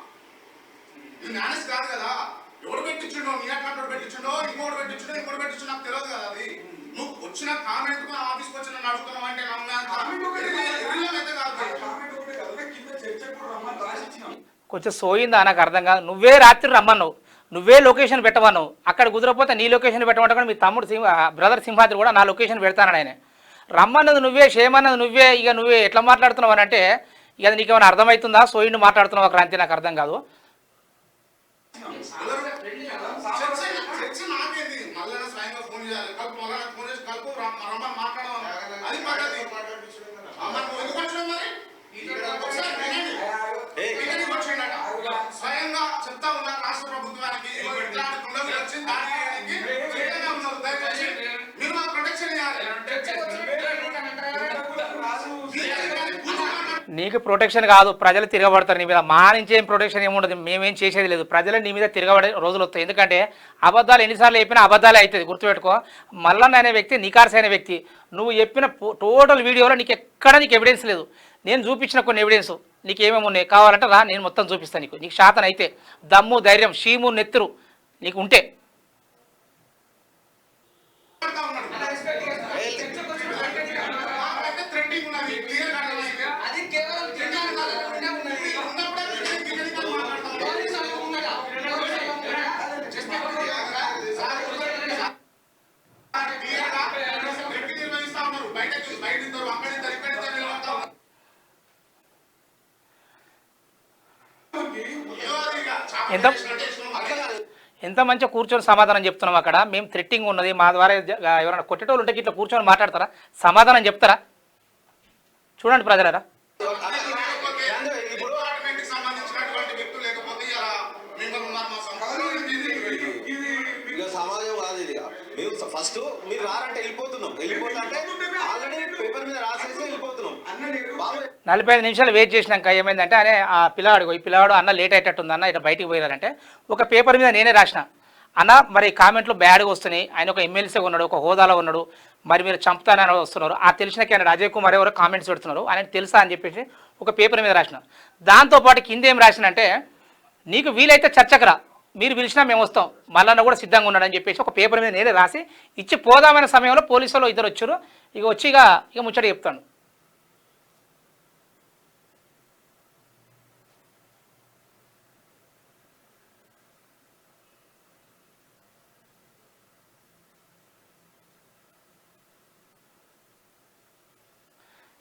ఇది నానెస్ కాదు కదా. ఎవడు పెట్టించుండో, నీ అకౌంట్ పెట్టించుండో, ఇంకోటి పెట్టించుండో నాకు తెలియదు కదా. అది నువ్వు వచ్చిన కామెంట్ ఆఫీస్కి వచ్చి నన్ను అడుగుతున్నావు అంటే కొంచెం సోయిందా నాకు అర్థం కాదు. నువ్వే రాత్రి రమ్మన్నావు, నువ్వే లొకేషన్ పెట్టమన్నావు. అక్కడ కుదరపోతే నీ లొకేషన్ పెట్టమంటే కూడా మీ తమ్ముడు బ్రదర్ సింహాద్రి కూడా నా లొకేషన్ పెడతాను ఆయన. రమ్మన్నది నువ్వే, చేయమన్నది నువ్వే, ఇక నువ్వే ఎట్లా మాట్లాడుతున్నావు అని అంటే ఇక అది నీకేమైనా అర్థమవుతుందా? సోయిండు మాట్లాడుతున్నావు క్రాంతి, నాకు అర్థం కాదు. చర్చ నాకేంది మళ్ళీ స్వయంగా ఫోన్ చేయాలి, కలుపు మళ్ళీ ఫోన్ చేసి కలుపు రమ్మని మాట్లాడడం అది పద్ధతి. నువ్వు ఎందుకు వచ్చినావు మరి? ఒకసారి వినండి. వచ్చిండట స్వయంగా చెప్తా ఉన్నారు రాష్ట్ర ప్రభుత్వానికి ఇట్లాంటి కుండలు వచ్చింది దానికి సిద్ధంగా ఉన్నారు. దయచేసి మీరు మాకు ప్రొటెక్షన్ ఇవ్వాలి. నీకు ప్రొటెక్షన్ కాదు, ప్రజలు తిరగబడతారు నీ మీద. మా నుంచి ఏం ప్రొటెక్షన్ ఏముండదు, మేమేం చేసేది లేదు. ప్రజలు నీ మీద తిరగబడే రోజులు వస్తాయి. ఎందుకంటే అబద్ధాలు ఎన్నిసార్లు చెప్పినా అబద్ధాలే అవుతుంది, గుర్తుపెట్టుకో. మల్లన్న అనే వ్యక్తి నికార్స్ అయిన వ్యక్తి. నువ్వు చెప్పిన టోటల్ వీడియోలో నీకు ఎక్కడ నీకు ఎవిడెన్స్ లేదు. నేను చూపించిన కొన్ని ఎవిడెన్స్ నీకు ఏమేమి ఉన్నాయి కావాలంటే రా, నేను మొత్తం చూపిస్తాను నీకు శాతం అయితే. దమ్ము ధైర్యం షీము నెత్తురు నీకు ఉంటే ఎంత ఎంత మంచిగా కూర్చొని సమాధానం చెప్తున్నాం అక్కడ. మేము థ్రెట్టింగ్ ఉన్నది మా ద్వారా ఎవరైనా కొట్టేటోళ్ళు ఉంటే ఇట్లా కూర్చొని మాట్లాడతారా? సమాధానం చెప్తారా? చూడండి ప్రజలరా. సమాజం కాదు ఇది. మేము ఫస్ట్ మీరు రారంటే వెళ్ళిపోతున్నాం. వెళ్ళిపోతుంటే ఆల్రెడీ పేపర్ మీద రాసేసి వెళ్ళిపోతున్నాం. 45 నిమిషాలు వెయిట్ చేసినాక ఏమైందంటే అనే ఆ పిల్లాడు ఈ పిల్లాడు అన్న లేట్ అయ్యేటట్టుంది అన్న ఇట్లా బయటికి పోయారంటే ఒక పేపర్ మీద నేనే రాసిన అన్న మరి కామెంట్లు బ్యాడ్గా వస్తున్నాయి, ఆయన ఒక ఎమ్మెల్సీగా ఉన్నాడు, ఒక హోదాలో ఉన్నాడు, మరి మీరు చంపుతానని వస్తున్నారు, ఆ తెలిసిన ఆయన అజయ్ కుమార్ ఎవరో కామెంట్స్ పెడుతున్నారు, ఆయన తెలుసా అని చెప్పేసి ఒక పేపర్ మీద రాసిన. దాంతోపాటు కింద ఏం రాసినంటే నీకు వీలైతే చర్చకు రా, మీరు పిలిచినా మేము వస్తాం, మల్లన్న కూడా సిద్ధంగా ఉన్నాడని చెప్పేసి ఒక పేపర్ మీద నేనే రాసి ఇచ్చి పోదామనే సమయంలో పోలీసులు ఇద్దరు వచ్చారు. ఇక వచ్చి ఇక ముచ్చట చెప్తాను.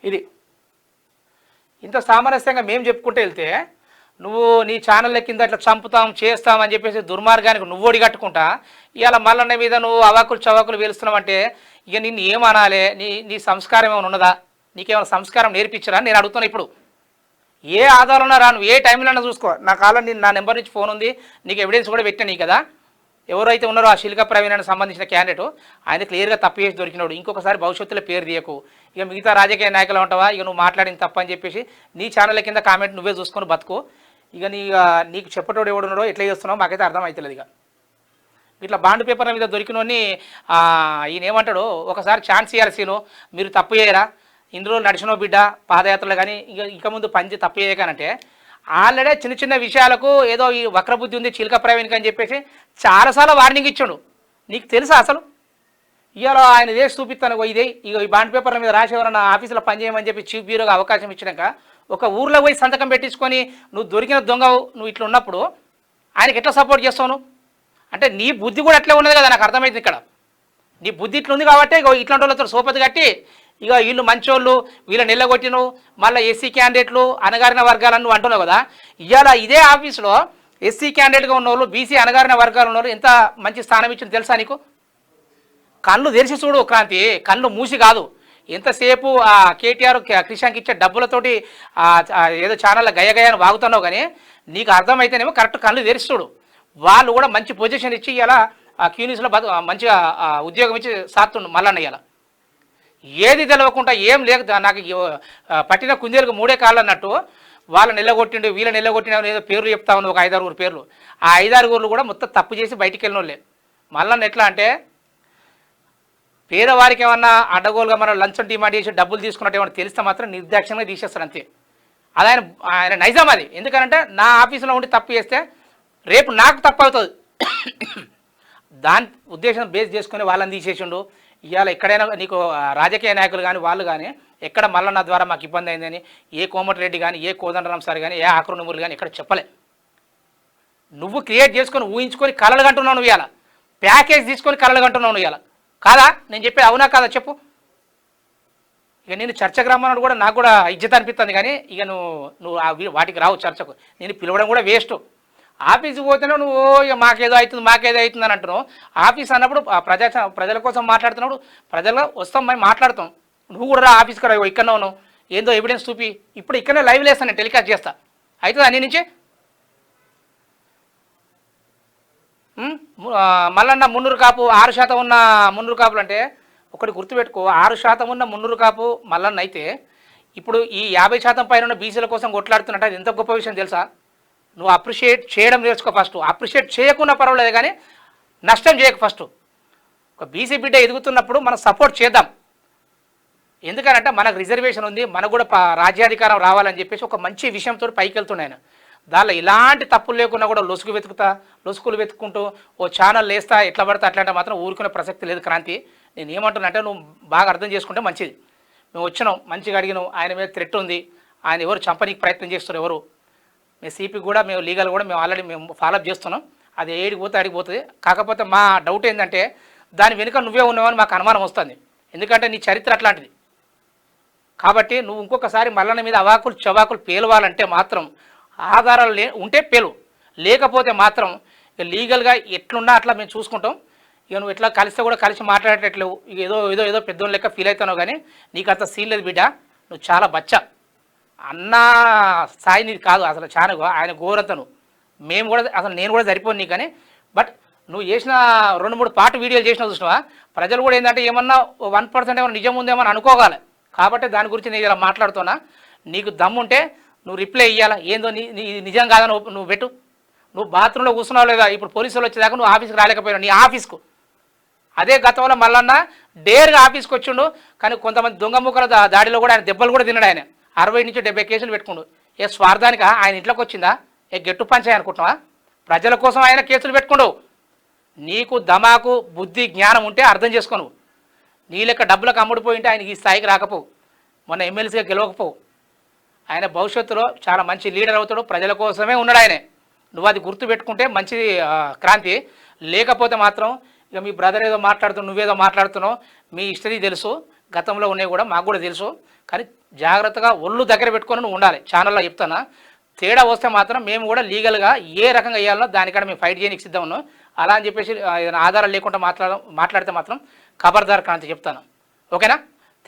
ఇది ఇంత సామరస్యంగా మేము చెప్పుకుంటూ వెళ్తే నువ్వు నీ ఛానళ్ళ కింద ఇట్లా చంపుతాం చేస్తాం అని చెప్పేసి దుర్మార్గానికి నువ్వు ఒడిగట్టుకుంటా ఇవాళ మల్లన్న మీద నువ్వు అవాకులు చవాకులు వేలుస్తున్నావంటే ఇక నిన్ను ఏమనాలి? నీ సంస్కారం ఏమైనా ఉన్నదా? నీకేమైనా సంస్కారం నేర్పించరా నేను అడుగుతున్నా. ఇప్పుడు ఏ ఆధారంలో రా, నువ్వు ఏ టైంలో చూసుకో. నా కాలం నా నెంబర్ నుంచి ఫోన్ ఉంది, నీకు ఎవిడెన్స్ కూడా పెట్టా నీ కదా. ఎవరైతే ఉన్నారో ఆ శిల్క ప్రవీణానికి సంబంధించిన క్యాండిడేట్ ఆయన క్లియర్గా తప్పు చేసి దొరికినాడు. ఇంకొకసారి భవిష్యత్తులో పేరు తీయకు. ఇక మిగతా రాజకీయ నాయకులు ఉంటావా, ఇక నువ్వు మాట్లాడింది తప్పు అని చెప్పేసి నీ ఛానల్ కింద కామెంట్ నువ్వే చూసుకొని బతుకు. ఇక నీకు చెప్పటోడు ఎవడున్నాడో ఎట్లా చేస్తున్నావు మాకైతే అర్థం అవుతలేదు. ఇక ఇట్లా బాండ్ పేపర్ల మీద దొరికినోని ఈయన ఏమంటాడు, ఒకసారి ఛాన్స్ ఇవ్వాలి సీను, మీరు తప్పు చేయరా, ఇన్ని రోజులు నడిచినో బిడ్డ పాదయాత్రలు కానీ ఇక ముందు తప్పు చేయకానంటే ఆల్రెడీ చిన్న చిన్న విషయాలకు ఏదో ఈ వక్రబుద్ధి ఉంది చిలక ప్రవీణ్కి అని చెప్పేసి చాలాసార్లు వార్నింగ్ ఇచ్చాడు. నీకు తెలుసా అసలు? ఇవాళ ఆయన వేసి చూపిస్తాను ఇదే ఇక ఈ బాండ్ పేపర్ల మీద రాసి ఎవరన్నా ఆఫీసులో పనిచేయమని చెప్పి చీఫ్ బ్యూరోగా అవకాశం ఇచ్చినాక ఒక ఊర్లో పోయి సంతకం పెట్టించుకొని నువ్వు దొరికిన దొంగ నువ్వు ఇట్లా ఉన్నప్పుడు ఆయనకి ఎట్లా సపోర్ట్ చేస్తావు? అంటే నీ బుద్ధి కూడా అట్లే ఉన్నది కదా, నాకు అర్థమైంది. ఇక్కడ నీ బుద్ధి ఇట్లా ఉంది కాబట్టి ఇక ఇట్లాంటి వాళ్ళతో సోపతి కట్టి ఇక వీళ్ళు మంచోళ్ళు వీళ్ళని నిల్లగొట్టినవు, మళ్ళీ ఎస్సీ క్యాండిడేట్లు అనగారిన వర్గాలను నువ్వు అంటున్నావు కదా. ఇవాళ ఇదే ఆఫీసులో ఎస్సీ క్యాండిడేట్గా ఉన్న వాళ్ళు బీసీ అనగారిన వర్గాలు ఉన్న వాళ్ళు ఎంత మంచి స్థానం ఇచ్చింది తెలుసా నీకు? కళ్ళు తెరిచి చూడు క్రాంతి, కళ్ళు మూసి కాదు. ఎంతసేపు ఆ కేటీఆర్ క్రిషాంక్ ఇచ్చే డబ్బులతోటి ఏదో ఛానల్లో గయగయాన్ని వాగుతున్నావు కానీ నీకు అర్థమైతేనేమో కరెక్ట్ కళ్ళు తెరిచి చూడు. వాళ్ళు కూడా మంచి పొజిషన్ ఇచ్చి ఇలా క్యూనిస్లో మంచిగా ఉద్యోగం ఇచ్చి సాగుతుండు మల్లన్న. ఇలా ఏది తెలవకుండా ఏం లేక నాకు పట్టిన కుందేలకు 3 కాళ్ళు అన్నట్టు వాళ్ళని నిల్లగొట్టిండు వీళ్ళని నిల్లగొట్టిన ఏదో పేర్లు చెప్తా ఉన్నావు, ఒక 5-6 పేర్లు. ఆ 5-6 కూడా మొత్తం తప్పు చేసి బయటికి వెళ్ళిన వాళ్ళే. మల్లన్న ఎట్లా అంటే పేదవారికి ఏమన్నా అడ్డగోలుగా మనం లంచం డిమాండ్ చేసి డబ్బులు తీసుకున్నట్టు ఏమన్నా తెలిస్తే మాత్రం నిర్దాక్షిణంగా తీసేస్తారు అంతే. అది ఆయన నైజం అది. ఎందుకంటే నా ఆఫీసులో ఉండి తప్పు చేస్తే రేపు నాకు తప్పు అవుతుంది, దాని ఉద్దేశం బేస్ చేసుకుని వాళ్ళని తీసేసిండు. ఇవాళ ఎక్కడైనా నీకు రాజకీయ నాయకులు కానీ వాళ్ళు కానీ ఎక్కడ మల్లన్న ద్వారా మాకు ఇబ్బంది అయిందని ఏ కోమటిరెడ్డి కానీ ఏ కోదండరాం సార్ కానీ ఏ ఆక్రమణములు కానీ ఎక్కడ చెప్పలే. నువ్వు క్రియేట్ చేసుకొని ఊహించుకొని కలలు కంటున్నావు. నువ్వు ఇవాళ ప్యాకేజ్ తీసుకొని కలలు కంటున్నావు నువ్వు ఇవాళ. కాదా నేను చెప్పే? అవునా కాదా చెప్పు. ఇక నేను చర్చకు రమ్మన్నాడు కూడా నాకు కూడా ఇజ్జత అనిపిస్తుంది, కానీ ఇక నువ్వు వాటికి రావు చర్చకు. నేను పిలవడం కూడా వేస్ట్. ఆఫీస్కి పోతేనే నువ్వు ఇక మాకేదో అవుతుంది అని అంటున్నావు. ఆఫీస్ అన్నప్పుడు ప్రజల కోసం మాట్లాడుతున్నప్పుడు ప్రజలు వస్తాం మేము మాట్లాడతాం. నువ్వు కూడా రా ఆఫీస్కి రా, ఇక్కడ ఉన్నావు ఏందో ఎవిడెన్స్ చూపి. ఇప్పుడు ఇక్కడనే లైవ్ లేస్తాను, నేను టెలికాస్ట్ చేస్తా. అవుతుంది అన్ని నుంచి మళ్ళీ మున్నూరు కాపు 6% ఉన్న మున్నూరు కాపులు అంటే ఒకటి గుర్తుపెట్టుకో. 6% ఉన్న మున్నూరు కాపు మల్లన్న అయితే ఇప్పుడు ఈ 50% పైన ఉన్న బీసీల కోసం కొట్లాడుతున్నట్టు అది ఎంత గొప్ప విషయం తెలుసా? నువ్వు అప్రిషియేట్ చేయడం నేర్చుకో ఫస్ట్. అప్రిషియేట్ చేయకుండా పర్వాలేదు, కానీ నష్టం చేయకు ఫస్ట్. ఒక బీసీ బిడ్డ ఎదుగుతున్నప్పుడు మనం సపోర్ట్ చేద్దాం. ఎందుకనంటే మనకు రిజర్వేషన్ ఉంది, మనకు కూడా రాజ్యాధికారం రావాలని చెప్పేసి ఒక మంచి విషయంతో పైకి వెళ్తున్నాను. దానిలో ఇలాంటి తప్పులు లేకుండా కూడా లొసుకులు వెతుక్కుంటూ ఓ ఛానల్ వేస్తా ఎట్లా పడితే అట్లాంటి మాత్రం ఊరుకునే ప్రసక్తి లేదు. క్రాంతి, నేను ఏమంటున్నా అంటే నువ్వు బాగా అర్థం చేసుకుంటే మంచిది. మేము వచ్చినాం, మంచిగా అడిగినాం. ఆయన మీద థ్రెట్ ఉంది, ఆయన ఎవరు చంపనీకి ప్రయత్నం చేస్తారు ఎవరు. మేము సిపి కూడా మేము లీగల్ కూడా మేము ఆల్రెడీ మేము ఫాలోఅప్ చేస్తున్నాం. అది ఏడికి పోతుంది. కాకపోతే మా డౌట్ ఏంటంటే దాని వెనుక నువ్వే ఉన్నావని మాకు అనుమానం వస్తుంది. ఎందుకంటే నీ చరిత్ర అట్లాంటిది. కాబట్టి నువ్వు ఇంకొకసారి మల్లన్న మీద అవాకులు చవాకులు పేలవాలంటే మాత్రం ఆధారాలు ఉంటే పేలు, లేకపోతే మాత్రం ఇక లీగల్గా ఎట్లున్నా అట్లా మేము చూసుకుంటాం. ఇక నువ్వు ఎట్లా కలిస్తే కూడా కలిసి మాట్లాడేటట్లేవు. ఇక ఏదో పెద్దోళ్ళ లెక్క ఫీల్ అవుతావు, కానీ నీకు అంత సీన్ లేదు బిడ్డ. నువ్వు చాలా బచ్చా. అన్న స్థాయి నీది కాదు అసలు. చాలా ఆయన ఘోరంతను. మేము కూడా అసలు నేను కూడా సరిపోను నీకు. కానీ బట్ నువ్వు చేసిన 2-3 పార్ట్ వీడియోలు చేసినా చూసినావా, ప్రజలు కూడా ఏంటంటే ఏమన్నా 1% ఏమన్నా నిజం ఉందేమని అనుకోగాలి. కాబట్టి దాని గురించి నేను ఇలా మాట్లాడుతున్నా. నీకు దమ్ముంటే నువ్వు రిప్లై ఇవ్వాలా, ఏందో నీ నిజం కాదని నువ్వు పెట్టు. నువ్వు బాత్రూంలో కూర్చున్నావు లేదా, ఇప్పుడు పోలీసులు వచ్చేదాకా నువ్వు ఆఫీస్కి రాలేకపోయినావు. నీ ఆఫీస్కు అదే గతంలో మల్లన్న డేర్గా ఆఫీస్కి వచ్చిండు. కానీ కొంతమంది దొంగ ముక్కల దాడిలో కూడా ఆయన దెబ్బలు కూడా తిన్నాడు. ఆయన 60 నుంచి 70 కేసులు పెట్టుకుండు. ఏ స్వార్థానికి ఆయన ఇంట్లోకి వచ్చిందా? ఏ గెట్టు పంచాయి అనుకుంటున్నావా? ప్రజల కోసం ఆయన కేసులు పెట్టుకుండు. నీకు దమాకు బుద్ధి జ్ఞానం ఉంటే అర్థం చేసుకోను. నీ లెక్క డబ్బులకు అమ్ముడిపోయి ఉంటే ఆయనకి ఈ స్థాయికి రాకపోవు, మొన్న ఎమ్మెల్సీగా గెలవకపోవు. ఆయన భవిష్యత్తులో చాలా మంచి లీడర్ అవుతాడు. ప్రజల కోసమే ఉన్నాడు ఆయనే. నువ్వు అది గుర్తుపెట్టుకుంటే మంచిది క్రాంతి. లేకపోతే మాత్రం ఇక మీ బ్రదర్ ఏదో మాట్లాడుతున్నావు, నువ్వేదో మాట్లాడుతున్నావు, మీ హిస్టరీ తెలుసు, గతంలో ఉన్నాయి కూడా మాకు కూడా తెలుసు. కానీ జాగ్రత్తగా ఒళ్ళు దగ్గర పెట్టుకొని నువ్వు ఉండాలి. ఛానల్లో చెప్తానా, తేడా వస్తే మాత్రం మేము కూడా లీగల్గా ఏ రకంగా వేయాలనో దానికన్నా మేము ఫైట్ చేయడానికి సిద్ధం ఉన్నాం. అలా అని చెప్పేసి ఏదైనా ఆధారాలు లేకుండా మాట్లాడితే మాత్రం ఖబర్దార్ క్రాంతి చెప్తాను. ఓకేనా?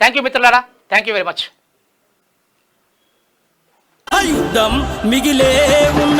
థ్యాంక్ యూ మిత్రులారా, థ్యాంక్ యూ వెరీ మచ్. యుద్ధం మిగిలే ఉన్న